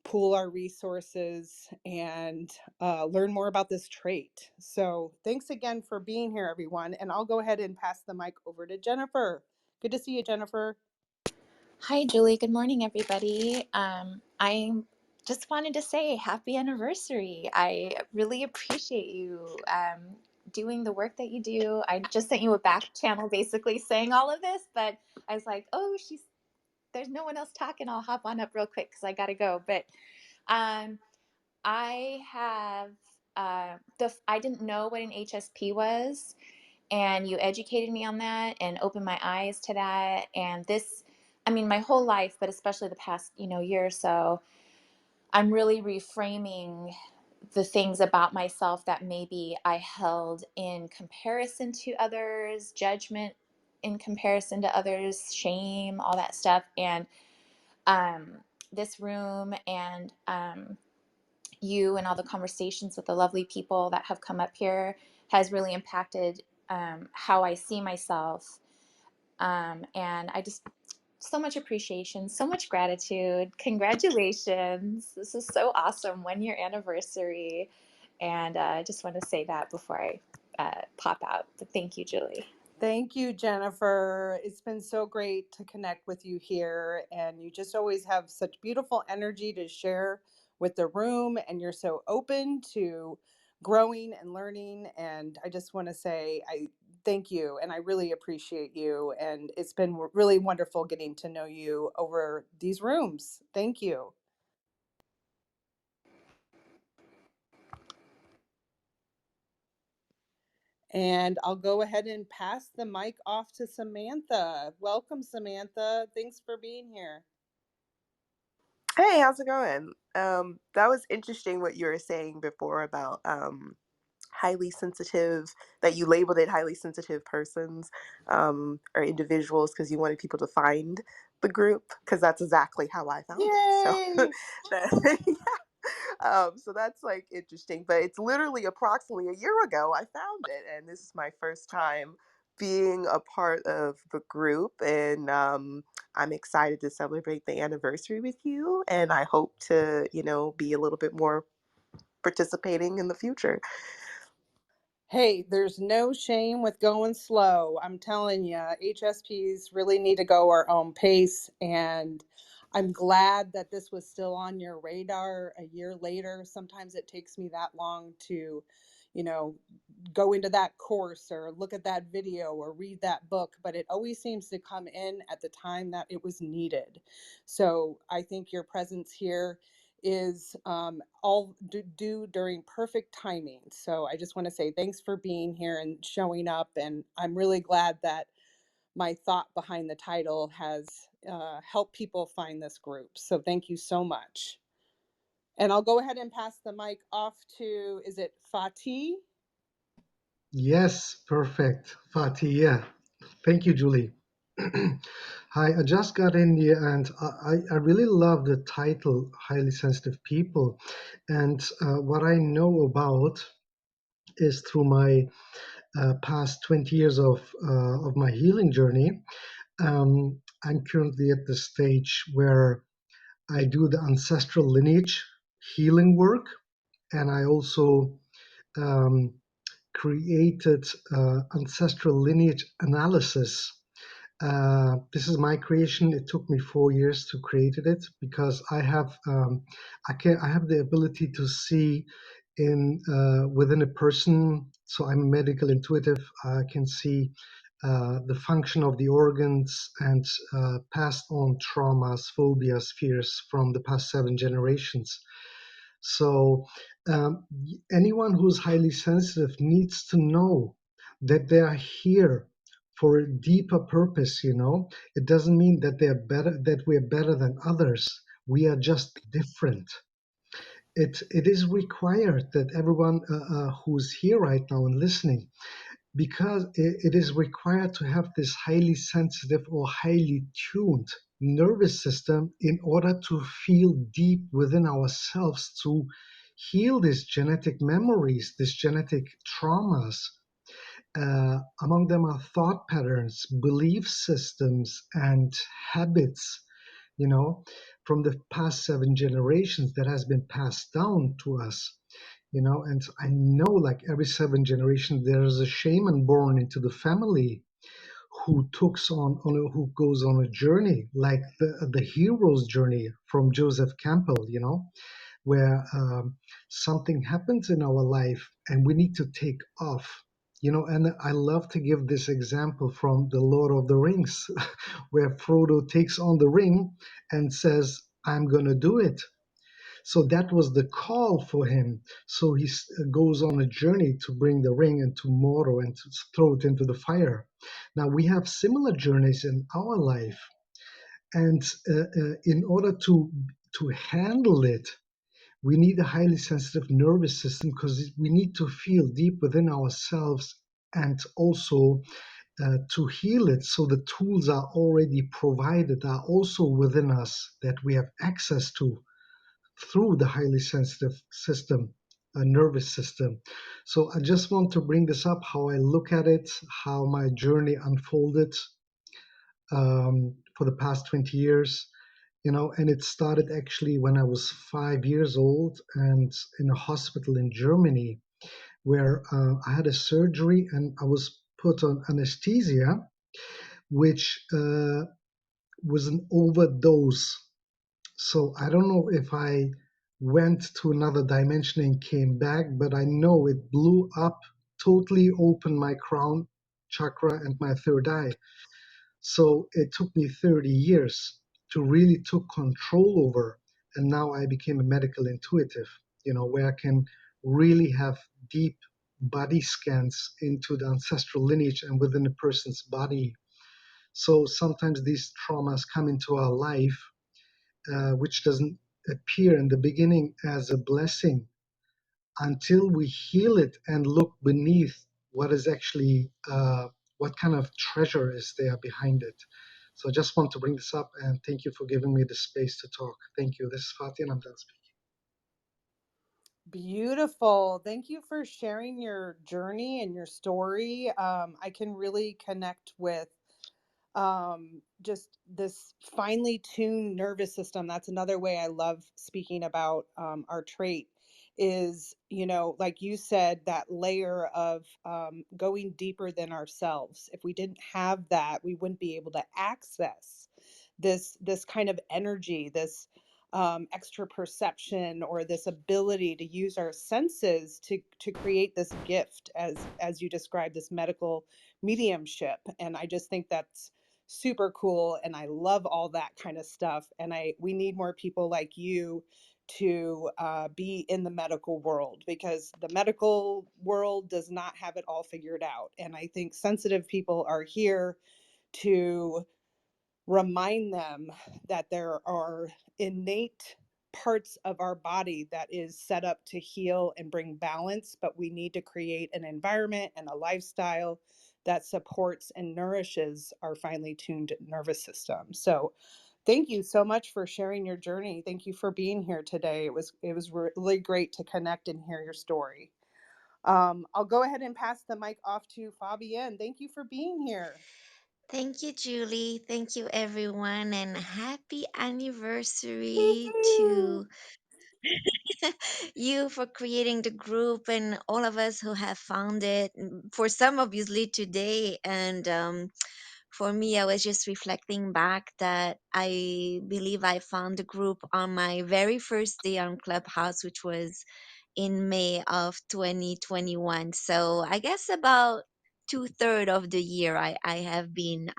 pool our resources and learn more about this trait. So, thanks again for being here, everyone. And I'll go ahead and pass the mic over to Jennifer. Good to see you, Jennifer. Hi, Julie. Good morning, everybody. I just wanted to say happy anniversary. I really appreciate you doing the work that you do. I just sent you a back channel basically saying all of this, but I was like, oh, there's no one else talking. I'll hop on up real quick because I got to go. But um, I have, I didn't know what an HSP was, and you educated me on that and opened my eyes to that. And this, I mean, my whole life, but especially the past, year or so, I'm really reframing the things about myself that maybe I held in comparison to others, judgment in comparison to others, shame, all that stuff. And um, this room and you and all the conversations with the lovely people that have come up here has really impacted how I see myself. And I just, so much appreciation, so much gratitude. Congratulations. This is so awesome. 1 year anniversary. And I just want to say that before I pop out. But thank you, Julie. Thank you, Jennifer. It's been so great to connect with you here. And you just always have such beautiful energy to share with the room. And you're so open to growing and learning. And I just want to say, I thank you. And I really appreciate you. And it's been really wonderful getting to know you over these rooms. Thank you. And I'll go ahead and pass the mic off to Samantha. Welcome, Samantha. Thanks for being here. Hey, how's it going? That was interesting what you were saying before about highly sensitive, that you labeled it highly sensitive persons or individuals because you wanted people to find the group, because that's exactly how I found it. So Yay! that, so that's like interesting. But it's literally approximately a year ago I found it, and this is my first time being a part of the group, and I'm excited to celebrate the anniversary with you, and I hope to, be a little bit more participating in the future. Hey, there's no shame with going slow. I'm telling you, HSPs really need to go our own pace. And I'm glad that this was still on your radar a year later. Sometimes it takes me that long to, you know, go into that course or look at that video or read that book, but it always seems to come in at the time that it was needed. So I think your presence here is all due during perfect timing. So I just want to say thanks for being here and showing up. And I'm really glad that my thought behind the title has helped people find this group. So thank you so much. And I'll go ahead and pass the mic off to, is it Fatih? Yes, perfect. Fatih, yeah. Thank you, Julie. Hi, I just got in here and I really love the title, Highly Sensitive People. And what I know about is through my past 20 years of my healing journey. I'm currently at the stage where I do the ancestral lineage healing work, and I also um, created ancestral lineage analysis. This is my creation. It took me 4 years to create it because I have the ability to see in within a person. So I'm a medical intuitive. I can see the function of the organs and passed on traumas, phobias, fears from the past 7 generations. So anyone who's highly sensitive needs to know that they are here for a deeper purpose. It doesn't mean that we are better than others. We are just different. It is required that everyone who's here right now and listening, because it is required to have this highly sensitive or highly tuned nervous system in order to feel deep within ourselves, to heal these genetic memories, these genetic traumas. Among them are thought patterns, belief systems, and habits, you know, from the past 7 generations that has been passed down to us. And I know, like, every 7 generation, there is a shaman born into the family who who goes on a journey, like the hero's journey from Joseph Campbell, where something happens in our life and we need to take off. And I love to give this example from the Lord of the Rings, where Frodo takes on the ring and says, I'm going to do it. So that was the call for him. So he goes on a journey to bring the ring into Mordor and to throw it into the fire. Now we have similar journeys in our life, and in order to handle it, we need a highly sensitive nervous system, because we need to feel deep within ourselves, and also to heal it. So the tools are already provided, are also within us, that we have access to through the highly sensitive system, nervous system. So I just want to bring this up, how I look at it, how my journey unfolded for the past 20 years. And it started actually when I was 5 years old and in a hospital in Germany, where I had a surgery and I was put on anesthesia, which was an overdose. So I don't know if I went to another dimension and came back, but I know it blew up, totally opened my crown chakra and my third eye. So it took me 30 years to really took control over. And now I became a medical intuitive, where I can really have deep body scans into the ancestral lineage and within a person's body. So sometimes these traumas come into our life, which doesn't appear in the beginning as a blessing, until we heal it and look beneath what is actually, what kind of treasure is there behind it. So I just want to bring this up, and thank you for giving me the space to talk. Thank you. This is Fatih, and I'm done speaking. Beautiful. Thank you for sharing your journey and your story. I can really connect with just this finely tuned nervous system. That's another way I love speaking about our trait is, like you said, that layer of going deeper than ourselves. If we didn't have that, we wouldn't be able to access this kind of energy, this extra perception, or this ability to use our senses to create this gift, as you described, this medical mediumship. And I just think that's super cool, and I love all that kind of stuff. And we need more people like you to be in the medical world, because the medical world does not have it all figured out. And I think sensitive people are here to remind them that there are innate parts of our body that is set up to heal and bring balance, but we need to create an environment and a lifestyle that supports and nourishes our finely tuned nervous system. So thank you so much for sharing your journey. Thank you for being here today. It was really great to connect and hear your story. I'll go ahead and pass the mic off to Fabienne. Thank you for being here. Thank you, Julie. Thank you, everyone, and happy anniversary Woohoo! to you for creating the group and all of us who have found it. For some, obviously, today. And for me, I was just reflecting back that I believe I found the group on my very first day on Clubhouse, which was in May of 2021. So I guess about two-thirds of the year I have been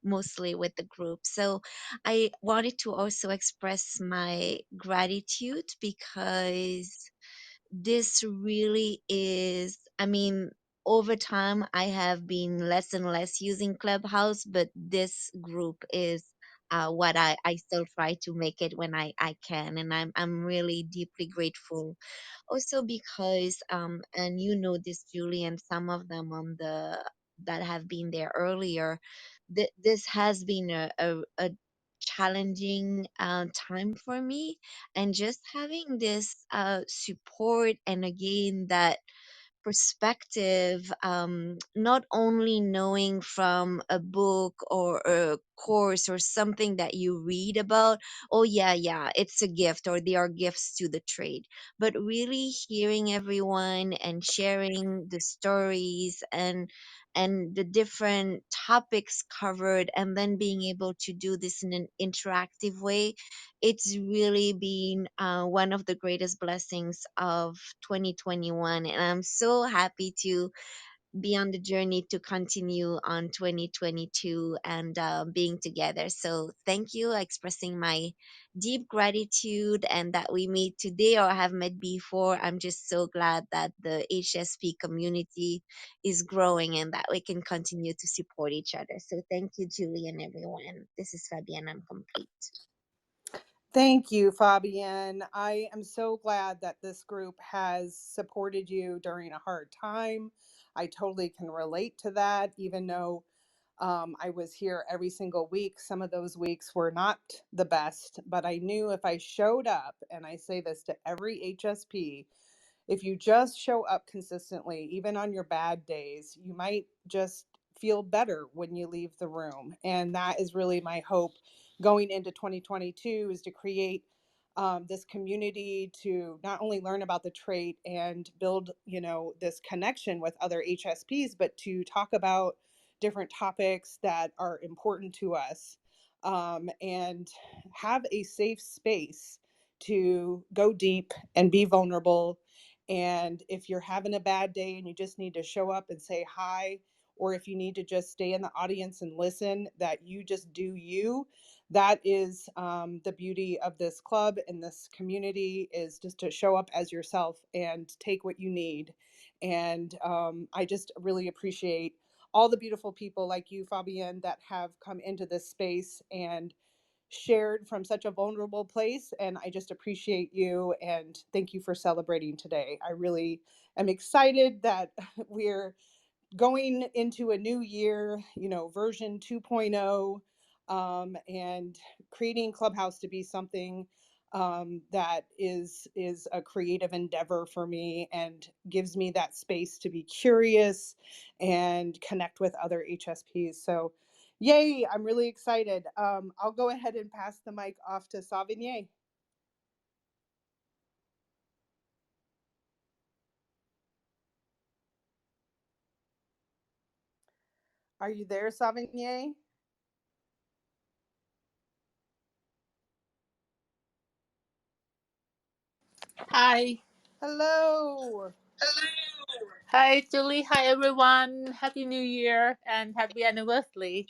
mostly with the group. So I wanted to also express my gratitude because this really is, I mean, over time I have been less and less using Clubhouse, but this group is what I still try to make it when I can, and I'm really deeply grateful. Also because and you know this, Julie, and some of them on the that have been there earlier, this has been a challenging time for me, and just having this support, and again that perspective, not only knowing from a book or a course or something that you read about, oh yeah, yeah, it's a gift or they are gifts to the trade, but really hearing everyone and sharing the stories and the different topics covered, and then being able to do this in an interactive way, it's really been one of the greatest blessings of 2021. And I'm so happy to be on the journey to continue on 2022 and being together. So thank you, expressing my deep gratitude, and that we meet today or have met before. I'm just so glad that the HSP community is growing and that we can continue to support each other. So thank you, Julie, and everyone. This is Fabienne. I'm complete. Thank you, Fabienne. I am so glad that this group has supported you during a hard time. I totally can relate to that, even though I was here every single week. Some of those weeks were not the best, but I knew if I showed up, and I say this to every HSP, if you just show up consistently, even on your bad days, you might just feel better when you leave the room. And that is really my hope going into 2022, is to create this community to not only learn about the trait and build, this connection with other HSPs, but to talk about different topics that are important to us, and have a safe space to go deep and be vulnerable. And if you're having a bad day and you just need to show up and say hi, or if you need to just stay in the audience and listen, that you just do you. That is the beauty of this club and this community, is just to show up as yourself and take what you need. And I just really appreciate all the beautiful people like you, Fabienne, that have come into this space and shared from such a vulnerable place. And I just appreciate you and thank you for celebrating today. I really am excited that we're going into a new year, version 2.0, and creating Clubhouse to be something that is a creative endeavor for me and gives me that space to be curious and connect with other HSPs. So, yay! I'm really excited. I'll go ahead and pass the mic off to Savigny. Are you there, Savigny? Hi. Hello. Hi, Julie. Hi, everyone. Happy New Year and happy anniversary.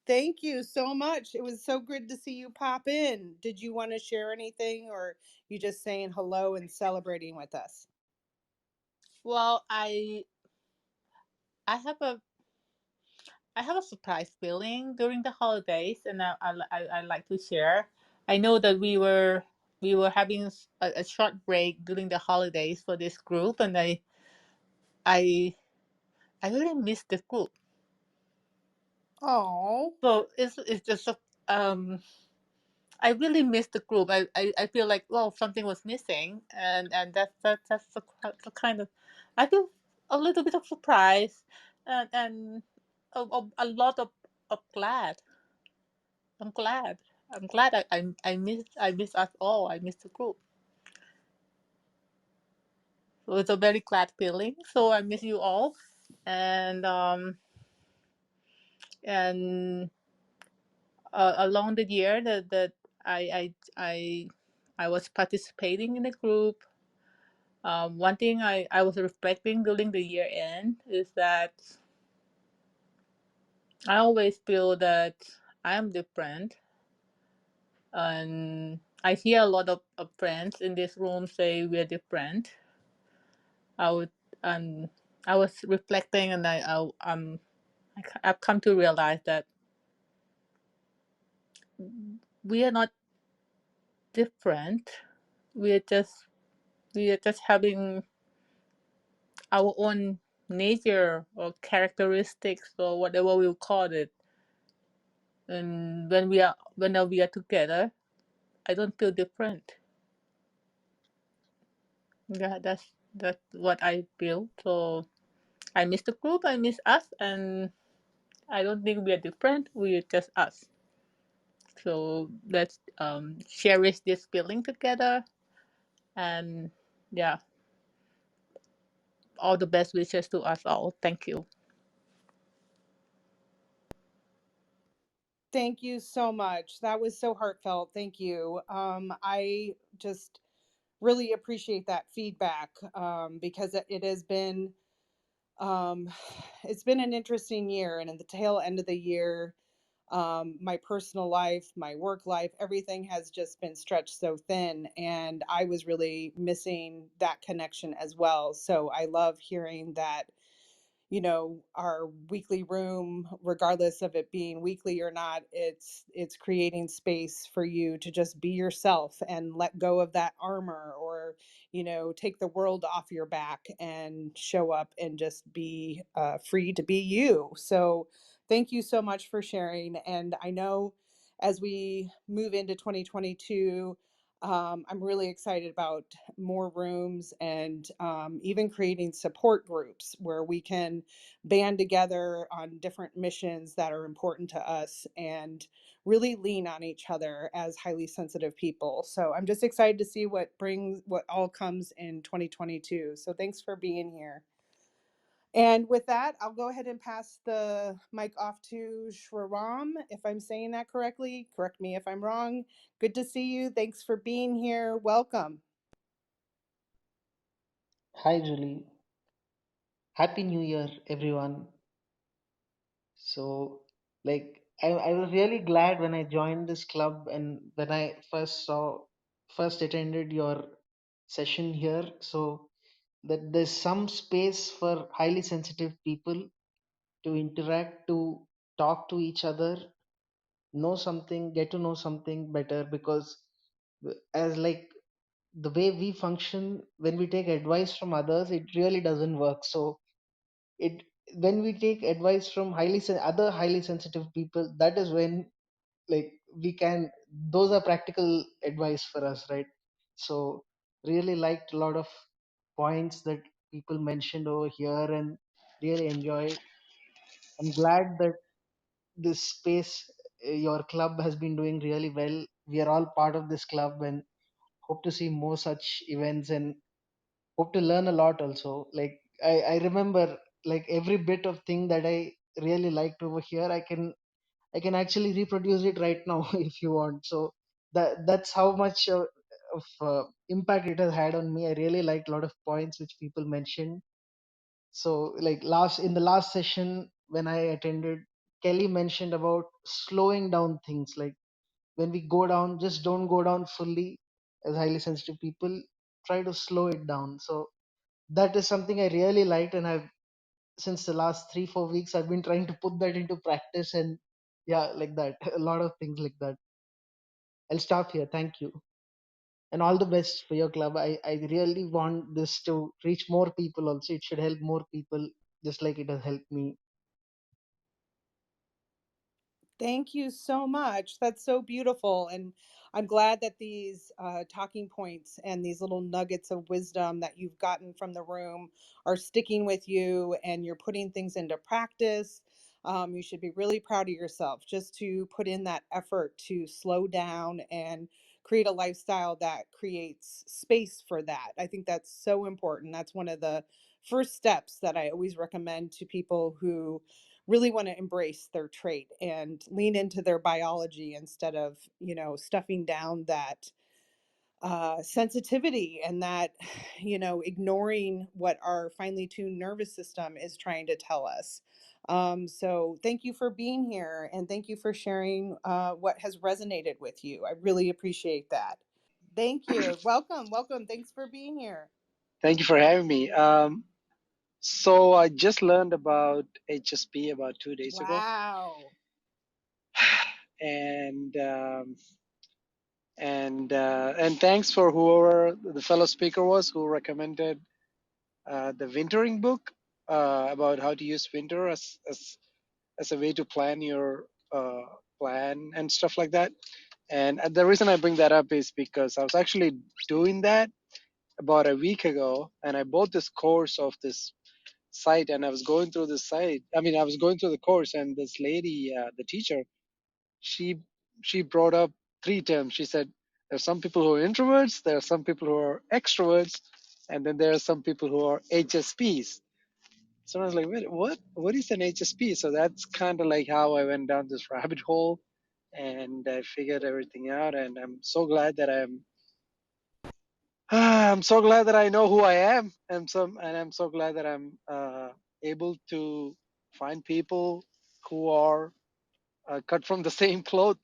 Thank you so much. It was so good to see you pop in. Did you want to share anything, or you just saying hello and celebrating with us? Well, I have a surprise feeling during the holidays, and I like to share. I know that we were having a short break during the holidays for this group, and I I really miss the group. Oh, So it's just I really miss the group. I feel like, well, something was missing, and that's the kind of, I feel a little bit of surprise, and a lot of glad. I'm glad. I'm glad I miss us all. I miss the group. So it's a very glad feeling. So I miss you all, and and along the year that I I I was participating in the group. One thing I was reflecting during the year end is that I always feel that I am different. And I hear a lot of friends in this room say we're different. I would, and I was reflecting, and I've come to realize that we are not different. We are just we are just having our own nature or characteristics or whatever we call it. and whenever we are together, I don't feel different. Yeah, that's what I feel. So I miss the group, I miss us, and I don't think we are different. We're just us. So let's cherish this feeling together, and yeah, all the best wishes to us all. Thank you. Thank you so much. That was so heartfelt. Thank you. I just really appreciate that feedback, because it has been, um, it's been an interesting year, and at the tail end of the year, my personal life, my work life, everything has just been stretched so thin, and I was really missing that connection as well. So I love hearing that, our weekly room, regardless of it being weekly or not, it's creating space for you to just be yourself and let go of that armor, or take the world off your back and show up and just be free to be you. So thank you so much for sharing. And I know as we move into 2022, I'm really excited about more rooms, and even creating support groups where we can band together on different missions that are important to us and really lean on each other as highly sensitive people. So I'm just excited to see what all comes in 2022. So thanks for being here. And with that, I'll go ahead and pass the mic off to Shriram, if I'm saying that correctly. Correct me if I'm wrong. Good to see you. Thanks for being here. Welcome. Hi, Julie. Happy New Year, everyone. So, I was really glad when I joined this club and when I first attended your session here. So, that there's some space for highly sensitive people to interact, to talk to each other, know something, get to know something better, because as like the way we function, when we take advice from others, it really doesn't work. So, it when we take advice from other highly sensitive people, that is when like we can those are practical advice for us, right? So really liked a lot of points that people mentioned over here and really enjoyed. I'm glad that this space, your club has been doing really well. We are all part of this club and hope to see more such events and hope to learn a lot also. I remember like every bit of thing that I really liked over here, I can actually reproduce it right now if you want. So that's how much of impact it has had on me. I really liked a lot of points which people mentioned. So like last in the last session when I attended, Kelly mentioned about slowing down things. Like when we go down, just don't go down fully. As highly sensitive people, try to slow it down. So that is something I really liked, and I've since the last 3-4 weeks I've been trying to put that into practice, and yeah, like that, a lot of things like that. I'll stop here. Thank you, and all the best for your club. I really want this to reach more people. Also, it should help more people, just like it has helped me. Thank you so much. That's so beautiful. And I'm glad that these talking points and these little nuggets of wisdom that you've gotten from the room are sticking with you, and you're putting things into practice. You should be really proud of yourself just to put in that effort to slow down and create a lifestyle that creates space for that. I think that's so important. That's one of the first steps that I always recommend to people who really want to embrace their trait and lean into their biology instead of stuffing down that sensitivity, and that ignoring what our finely tuned nervous system is trying to tell us. So thank you for being here, and thank you for sharing what has resonated with you. I really appreciate that. Thank you. Welcome. Thanks for being here. Thank you for having me. So I just learned about HSP about 2 days ago, Wow. and and thanks for whoever the fellow speaker was who recommended the wintering book about how to use winter as a way to plan your plan and stuff like that. And the reason I bring that up is because I was actually doing that about a week ago, and I bought this course of this site, and I was going through the site. I mean, I was going through the course, and this lady, the teacher, she she brought up three terms. She said there's some people who are introverts, there are some people who are extroverts, and then there are some people who are HSPs. So I was like, wait, what? What is an HSP? So that's kind of like how I went down this rabbit hole, and I figured everything out. And I'm so glad that I'm so glad that I know who I am, and I'm so glad that I'm able to find people who are cut from the same cloth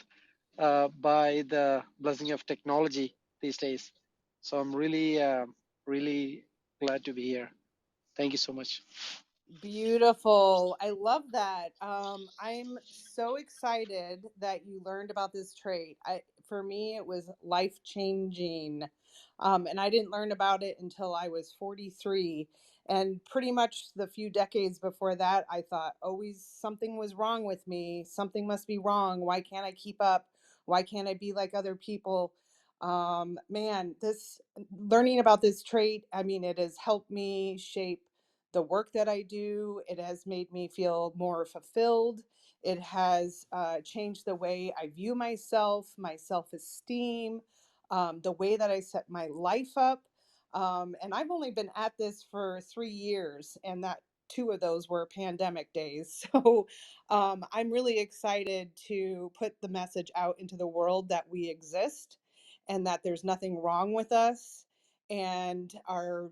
by the blessing of technology these days. So I'm really, really glad to be here. Thank you so much. Beautiful. I love that. I'm so excited that you learned about this trait. For me, it was life changing. And I didn't learn about it until I was 43. And pretty much the few decades before that, I thought always something was wrong with me. Something must be wrong. Why can't I keep up? Why can't I be like other people? Man, this learning about this trait, I mean, it has helped me shape the work that I do. It has made me feel more fulfilled. It has changed the way I view myself, my self esteem, the way that I set my life up. And I've only been at this for 3 years, and that two of those were pandemic days. So I'm really excited to put the message out into the world that we exist and that there's nothing wrong with us, and our,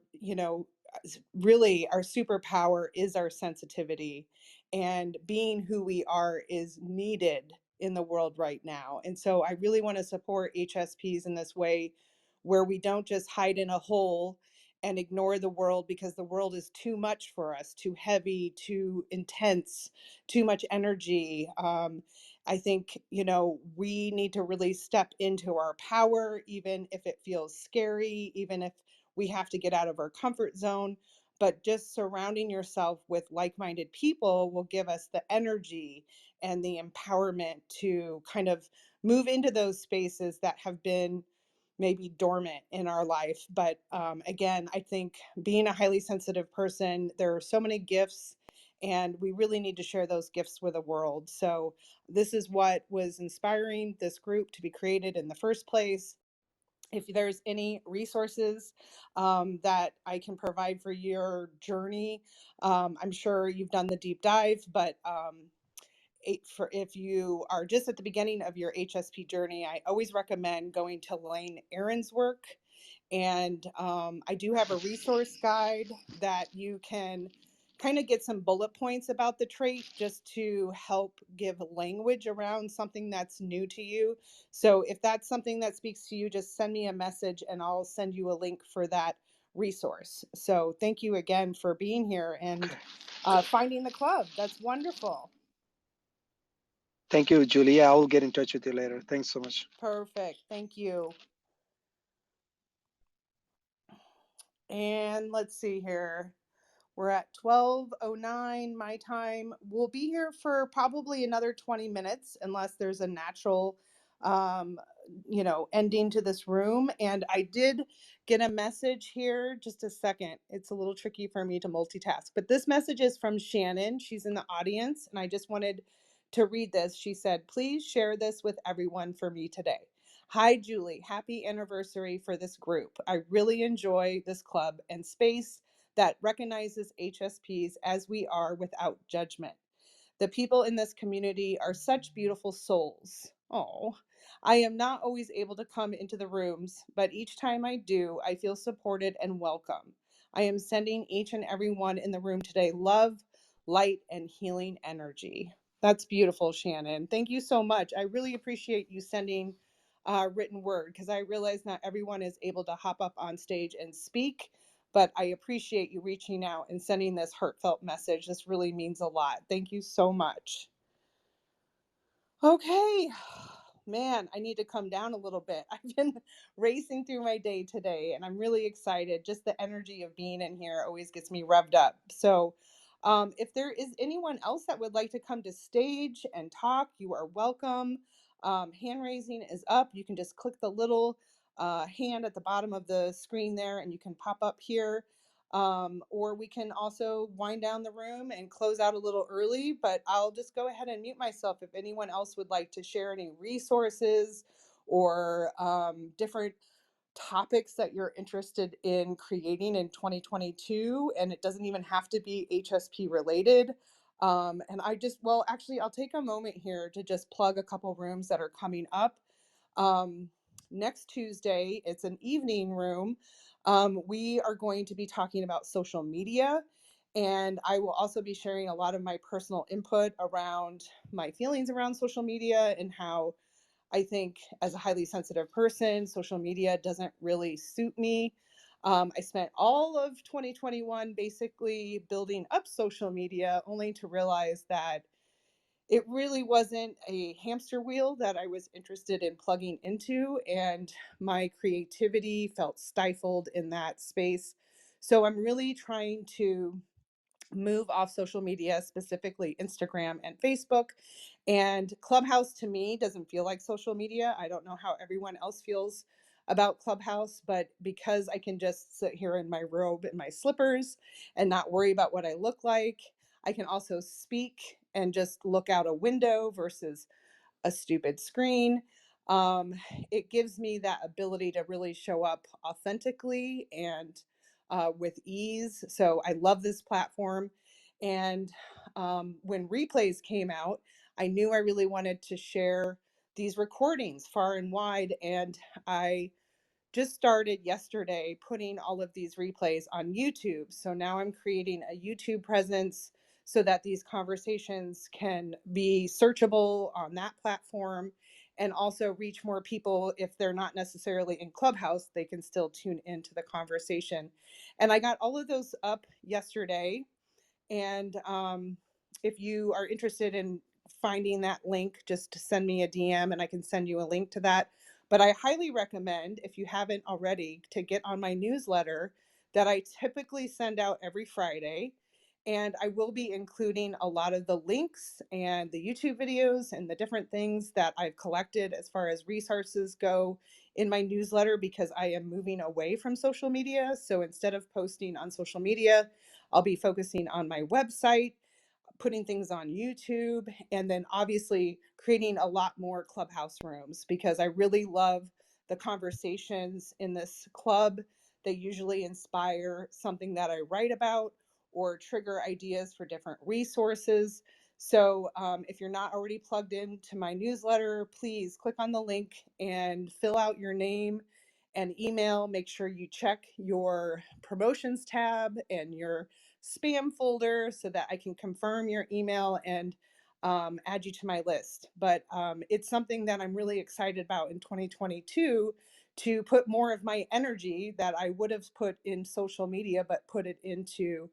really our superpower is our sensitivity, and being who we are is needed in the world right now. And so I really want to support HSPs in this way, where we don't just hide in a hole and ignore the world because the world is too much for us, too heavy, too intense, too much energy. I think, we need to really step into our power, even if it feels scary, even if we have to get out of our comfort zone. But just surrounding yourself with like minded people will give us the energy and the empowerment to kind of move into those spaces that have been maybe dormant in our life. But again, I think being a highly sensitive person, there are so many gifts, and we really need to share those gifts with the world. So, this is what was inspiring this group to be created in the first place. If there's any resources that I can provide for your journey, I'm sure you've done the deep dive, but if you are just at the beginning of your HSP journey, I always recommend going to Lane Aaron's work. And I do have a resource guide that you can kind of get some bullet points about the trait, just to help give language around something that's new to you. So if that's something that speaks to you, just send me a message and I'll send you a link for that resource. So thank you again for being here and finding the club. That's wonderful. Thank you, Julie. I will get in touch with you later. Thanks so much. Perfect. Thank you. And let's see here. We're at 12:09 my time. We'll be here for probably another 20 minutes unless there's a natural um ending to this room. And I did get a message here. Just a second. It's a little tricky for me to multitask. But this message is from Shannon. She's in the audience, and I just wanted to read this. She said, "Please share this with everyone for me today. Hi, Julie. Happy anniversary for this group. I really enjoy this club and space that recognizes HSPs as we are without judgment. The people in this community are such beautiful souls. Oh, I am not always able to come into the rooms, but each time I do, I feel supported and welcome. I am sending each and every one in the room today love, light, and healing energy." That's beautiful, Shannon. Thank you so much. I really appreciate you sending written word, because I realize not everyone is able to hop up on stage and speak, but I appreciate you reaching out and sending this heartfelt message. This really means a lot. Thank you so much. Okay, man, I need to come down a little bit. I've been racing through my day today, and I'm really excited. Just the energy of being in here always gets me revved up. So, If there is anyone else that would like to come to stage and talk, you are welcome. Hand raising is up. You can just click the little hand at the bottom of the screen there and you can pop up here. Or we can also wind down the room and close out a little early, but I'll just go ahead and mute myself if anyone else would like to share any resources or different topics that you're interested in creating in 2022. And it doesn't even have to be HSP related. And I just, well, actually, I'll take a moment here to just plug a couple rooms that are coming up. Next Tuesday, it's an evening room. We are going to be talking about social media. And I will also be sharing a lot of my personal input around my feelings around social media and how I think as a highly sensitive person, social media doesn't really suit me. I spent all of 2021 basically building up social media only to realize that it really wasn't a hamster wheel that I was interested in plugging into, and my creativity felt stifled in that space. So I'm really trying to move off social media, specifically Instagram and Facebook. And Clubhouse to me doesn't feel like social media. I don't know how everyone else feels about Clubhouse, but because I can just sit here in my robe and my slippers and not worry about what I look like, I can also speak and just look out a window versus a stupid screen. Um, it gives me that ability to really show up authentically and with ease. So I love this platform. And when replays came out, I knew I really wanted to share these recordings far and wide. And I just started yesterday putting all of these replays on YouTube. So now I'm creating a YouTube presence so that these conversations can be searchable on that platform and also reach more people. If they're not necessarily in Clubhouse, they can still tune into the conversation. And I got all of those up yesterday. And if you are interested in finding that link, just send me a DM and I can send you a link to that. But I highly recommend, if you haven't already, to get on my newsletter that I typically send out every Friday. And I will be including a lot of the links and the YouTube videos and the different things that I've collected as far as resources go in my newsletter, because I am moving away from social media. So instead of posting on social media, I'll be focusing on my website, putting things on YouTube, and then obviously creating a lot more Clubhouse rooms, because I really love the conversations in this club. They usually inspire something that I write about or trigger ideas for different resources. So if you're not already plugged into my newsletter, please click on the link and fill out your name and email. Make sure you check your promotions tab and your spam folder so that I can confirm your email and add you to my list. But it's something that I'm really excited about in 2022, to put more of my energy that I would have put in social media, but put it into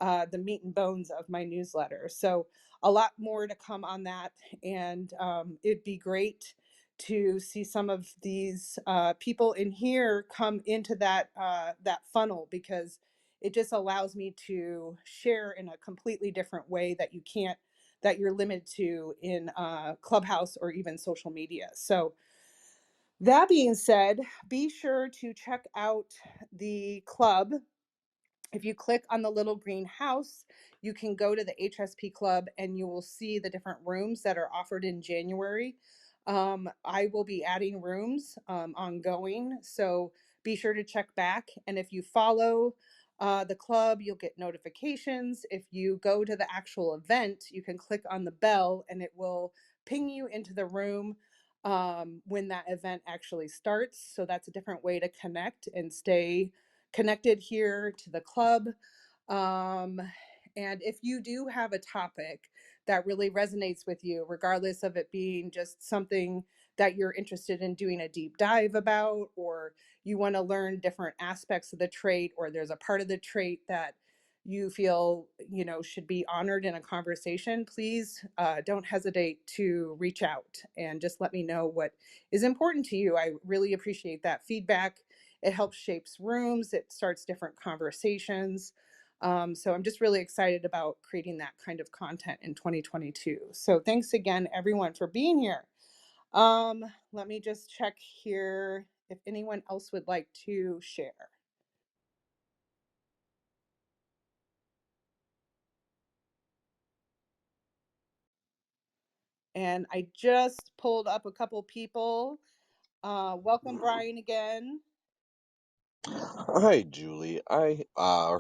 the meat and bones of my newsletter. So a lot more to come on that. And it'd be great to see some of these people in here come into that funnel, because it just allows me to share in a completely different way that you can't, that you're limited to in Clubhouse or even social media. So that being said, be sure to check out the club. If you click on the little green house, you can go to the HSP Club and you will see the different rooms that are offered in January. I will be adding rooms ongoing, so be sure to check back. And if you follow the club, you'll get notifications. If you go to the actual event, you can click on the bell and it will ping you into the room when that event actually starts. So that's a different way to connect and stay connected here to the club. Um, and if you do have a topic that really resonates with you, regardless of it being just something that you're interested in doing a deep dive about, or you want to learn different aspects of the trait, or there's a part of the trait that you feel should be honored in a conversation, please don't hesitate to reach out and just let me know what is important to you. I really appreciate that feedback. It helps shapes rooms. It starts different conversations. So I'm just really excited about creating that kind of content in 2022. So thanks again, everyone, for being here. Let me just check here if anyone else would like to share. And I just pulled up a couple people. Welcome, Brian, again. Hi, Julie. I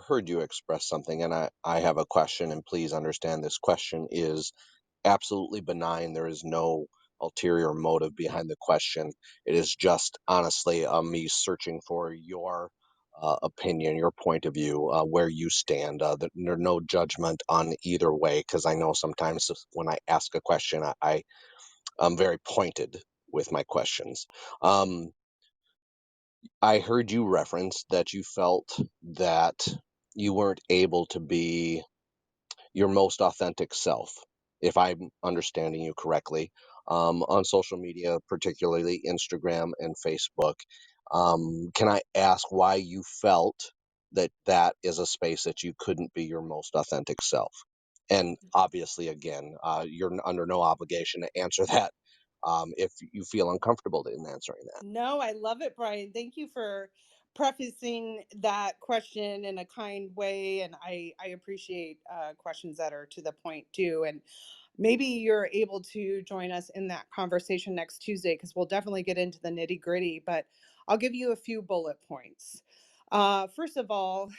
heard you express something, and I have a question, and please understand this question is absolutely benign. There is no ulterior motive behind the question. It is just honestly me searching for your opinion, your point of view, where you stand. There's no judgment on either way, because I know sometimes when I ask a question, I'm very pointed with my questions. Um, I heard you reference that you felt that you weren't able to be your most authentic self, if I'm understanding you correctly, on social media, particularly Instagram and Facebook. Can I ask why you felt that that is a space that you couldn't be your most authentic self? And obviously, again, you're under no obligation to answer that if you feel uncomfortable in answering that. No, I love it, Brian. Thank you for prefacing that question in a kind way. And I appreciate questions that are to the point too. And maybe you're able to join us in that conversation next Tuesday because we'll definitely get into the nitty gritty. But I'll give you a few bullet points. First of all,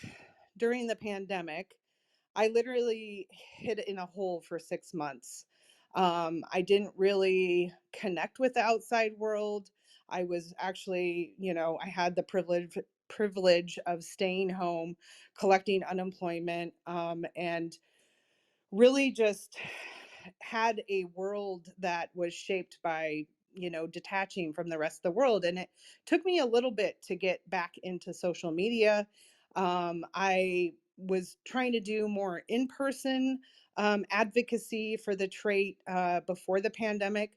during the pandemic, I literally hid in a hole for 6 months. I didn't really connect with the outside world. I was actually, I had the privilege of staying home, collecting unemployment, and really just had a world that was shaped by detaching from the rest of the world, and it took me a little bit to get back into social media. I was trying to do more in-person advocacy for the trait before the pandemic,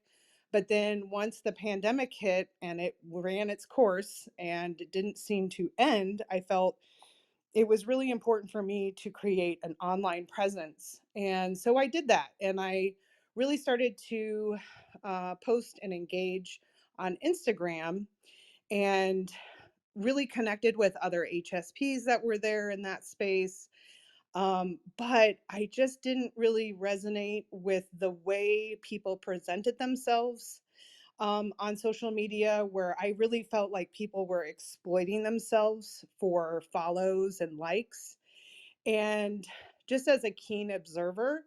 but then once the pandemic hit and it ran its course and it didn't seem to end, I felt it was really important for me to create an online presence. And so I did that. And I really started to post and engage on Instagram and really connected with other HSPs that were there in that space. But I just didn't really resonate with the way people presented themselves on social media, where I really felt like people were exploiting themselves for follows and likes. And just as a keen observer,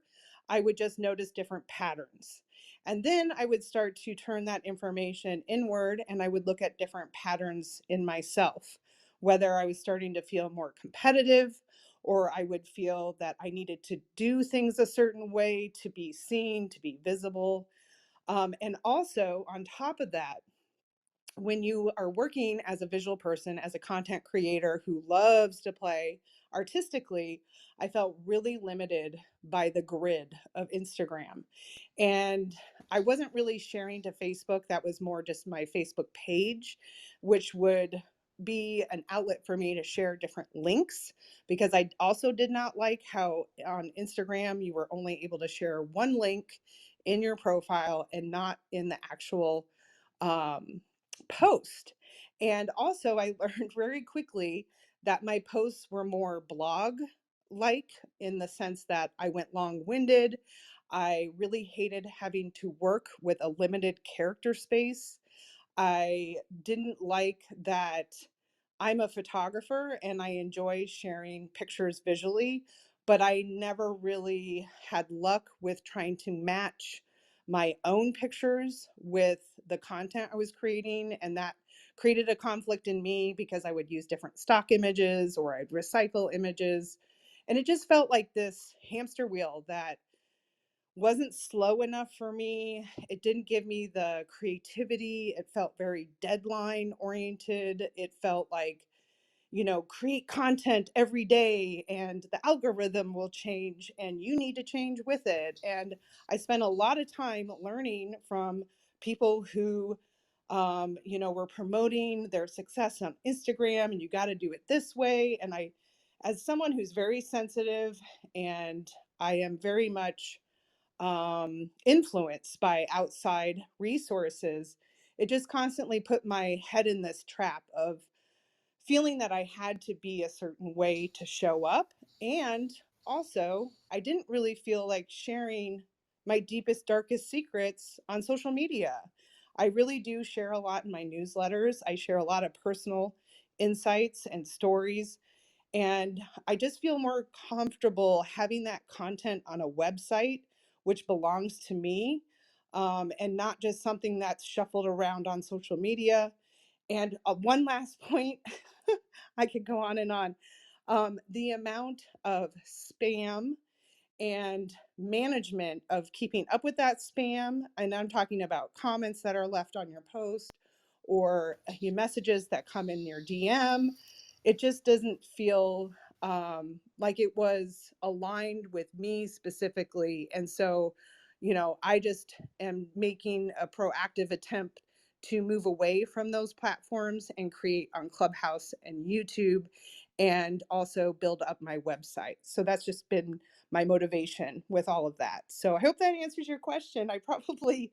I would just notice different patterns. And then I would start to turn that information inward and I would look at different patterns in myself, whether I was starting to feel more competitive or I would feel that I needed to do things a certain way to be seen, to be visible. And also, on top of that, when you are working as a visual person, as a content creator who loves to play artistically, I felt really limited by the grid of Instagram. And I wasn't really sharing to Facebook. That was more just my Facebook page, which would be an outlet for me to share different links, because I also did not like how on Instagram you were only able to share one link in your profile and not in the actual um, post. And also, I learned very quickly that my posts were more blog like, in the sense that I went long winded. I really hated having to work with a limited character space. I didn't like that I'm a photographer and I enjoy sharing pictures visually, but I never really had luck with trying to match my own pictures with the content I was creating. And that created a conflict in me because I would use different stock images or I'd recycle images. And it just felt like this hamster wheel that wasn't slow enough for me. It didn't give me the creativity. It felt very deadline oriented. It felt like, create content every day and the algorithm will change and you need to change with it. And I spent a lot of time learning from people who, were promoting their success on Instagram and you got to do it this way. And I as someone who's very sensitive and I am very much influenced by outside resources, it just constantly put my head in this trap of feeling that I had to be a certain way to show up. And also, I didn't really feel like sharing my deepest, darkest secrets on social media. I really do share a lot in my newsletters. I share a lot of personal insights and stories. And I just feel more comfortable having that content on a website, which belongs to me, and not just something that's shuffled around on social media. And one last point, I could go on and on. The amount of spam and management of keeping up with that spam, and I'm talking about comments that are left on your post or your messages that come in your DM, it just doesn't feel like it was aligned with me specifically. And so, I just am making a proactive attempt to move away from those platforms and create on Clubhouse and YouTube, and also build up my website. So that's just been my motivation with all of that. So I hope that answers your question. I probably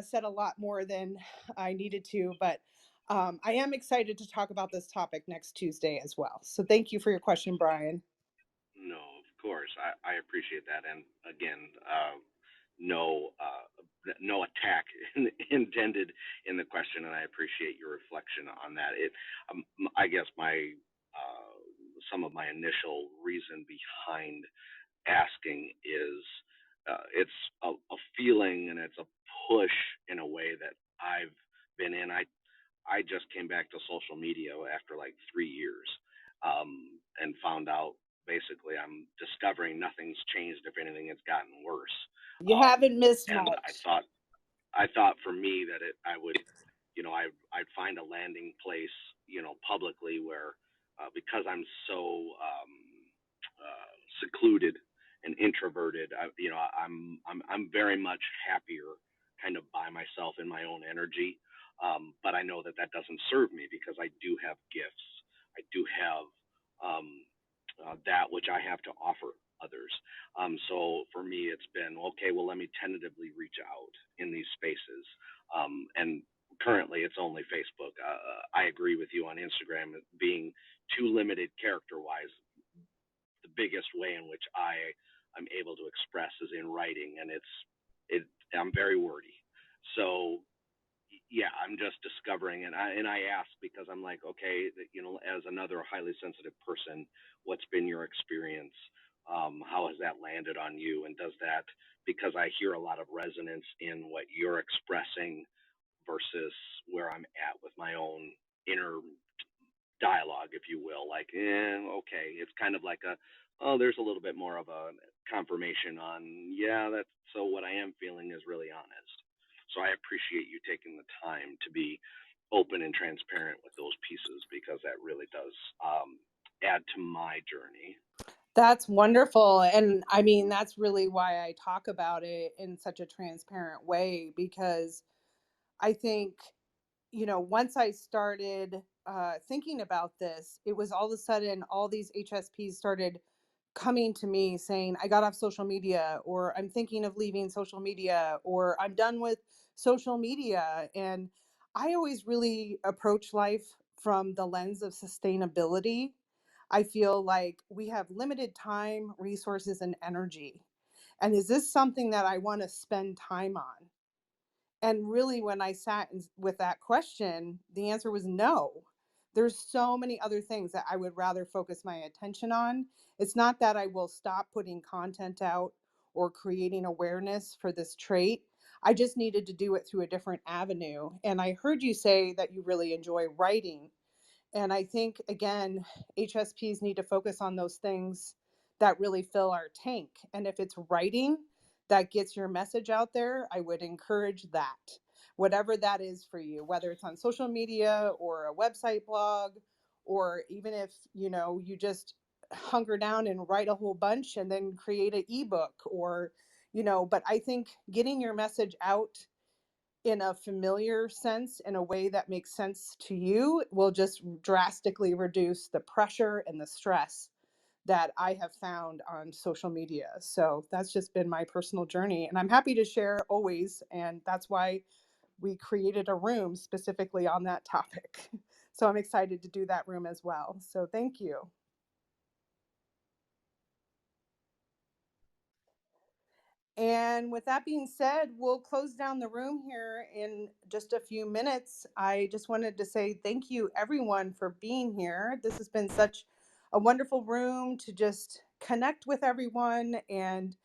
said a lot more than I needed to, but I am excited to talk about this topic next Tuesday as well. So thank you for your question, Brian. No, of course. I appreciate that. And again, no no attack intended in the question, and I appreciate your reflection on that. I guess my some of my initial reason behind asking is it's a feeling and it's a push in a way that I've been in. I just came back to social media after like 3 years, and found out basically I'm discovering nothing's changed. If anything, it's gotten worse. You haven't missed And much. I thought for me that I would, I'd find a landing place, publicly where, because I'm so secluded and introverted, I'm very much happier kind of by myself in my own energy. But I know that that doesn't serve me because I do have gifts. I do have um, that which I have to offer others. So for me, it's been okay. Well, let me tentatively reach out in these spaces, and currently it's only Facebook. I agree with you on Instagram being too limited character-wise. The biggest way in which I'm able to express is in writing, and I'm very wordy. So yeah, I'm just discovering, and I ask because I'm like, okay, as another highly sensitive person, what's been your experience? How has that landed on you? And does that, because I hear a lot of resonance in what you're expressing versus where I'm at with my own inner dialogue, if you will. Like, okay, it's kind of like there's a little bit more of a confirmation on, yeah, that's so what I am feeling is really honest. So I appreciate you taking the time to be open and transparent with those pieces because that really does add to my journey. That's wonderful. And I mean, that's really why I talk about it in such a transparent way, because I think, once I started thinking about this, it was all of a sudden all these HSPs started coming to me saying, I got off social media, or I'm thinking of leaving social media, or I'm done with social media. And I always really approach life from the lens of sustainability. I feel like we have limited time, resources, and energy. And is this something that I want to spend time on? And really, when I sat with that question, the answer was no. There's so many other things that I would rather focus my attention on. It's not that I will stop putting content out or creating awareness for this trait. I just needed to do it through a different avenue. And I heard you say that you really enjoy writing. And I think, again, HSPs need to focus on those things that really fill our tank. And if it's writing that gets your message out there, I would encourage that. Whatever that is for you, whether it's on social media or a website blog, or even if, you just hunker down and write a whole bunch and then create an ebook, or, but I think getting your message out in a familiar sense, in a way that makes sense to you, will just drastically reduce the pressure and the stress that I have found on social media. So that's just been my personal journey. And I'm happy to share always. And that's why we created a room specifically on that topic. So I'm excited to do that room as well. So thank you. And with that being said, we'll close down the room here in just a few minutes. I just wanted to say thank you, everyone, for being here. This has been such a wonderful room to just connect with everyone and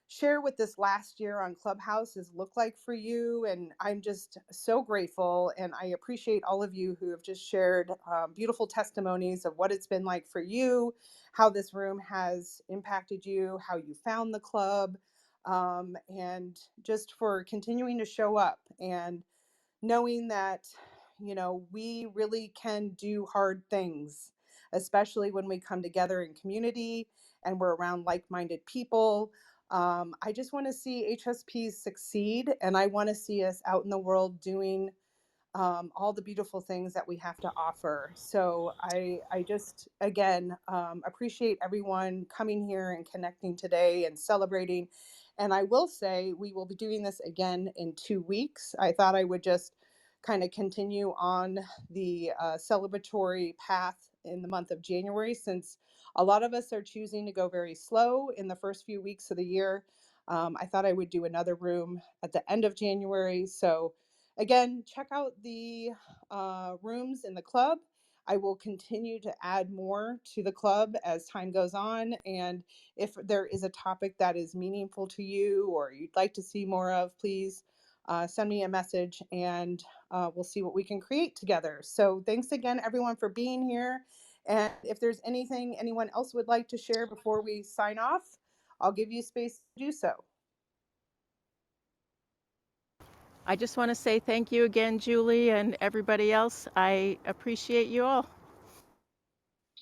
share what this last year on Clubhouse has looked like for you. And I'm just so grateful. And I appreciate all of you who have just shared beautiful testimonies of what it's been like for you, how this room has impacted you, how you found the club, and just for continuing to show up and knowing that, we really can do hard things, especially when we come together in community and we're around like minded people. I just want to see HSPs succeed, and I want to see us out in the world doing all the beautiful things that we have to offer. So I just, again, appreciate everyone coming here and connecting today and celebrating. And I will say we will be doing this again in 2 weeks. I thought I would just kind of continue on the celebratory path in the month of January, since a lot of us are choosing to go very slow in the first few weeks of the year. I thought I would do another room at the end of January. So again, check out the rooms in the club. I will continue to add more to the club as time goes on. And if there is a topic that is meaningful to you or you'd like to see more of, please send me a message and we'll see what we can create together. So thanks again, everyone, for being here. And if there's anything anyone else would like to share before we sign off, I'll give you space to do so. I just want to say thank you again, Julie, and everybody else. I appreciate you all.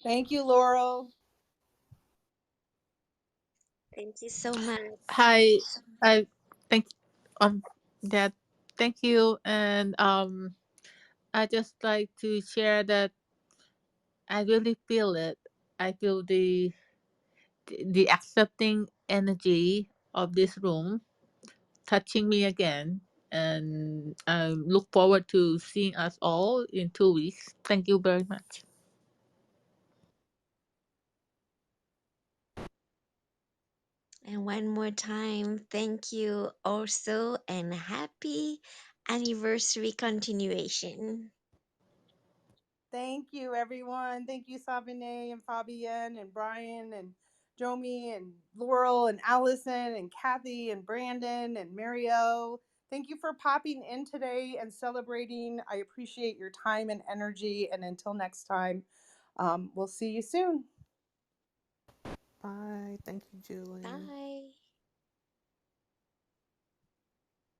Thank you, Laurel. Thank you so much. Hi, I thank um that thank you, and I just like to share that I really feel it. I feel the accepting energy of this room touching me again, and I look forward to seeing us all in 2 weeks. Thank you very much. And one more time, thank you also, and happy anniversary continuation. Thank you, everyone. Thank you, Savine and Fabienne and Brian and Jomi and Laurel and Allison and Kathy and Brandon and Mario. Thank you for popping in today and celebrating. I appreciate your time and energy. And until next time, we'll see you soon. Bye. Thank you, Julie. Bye.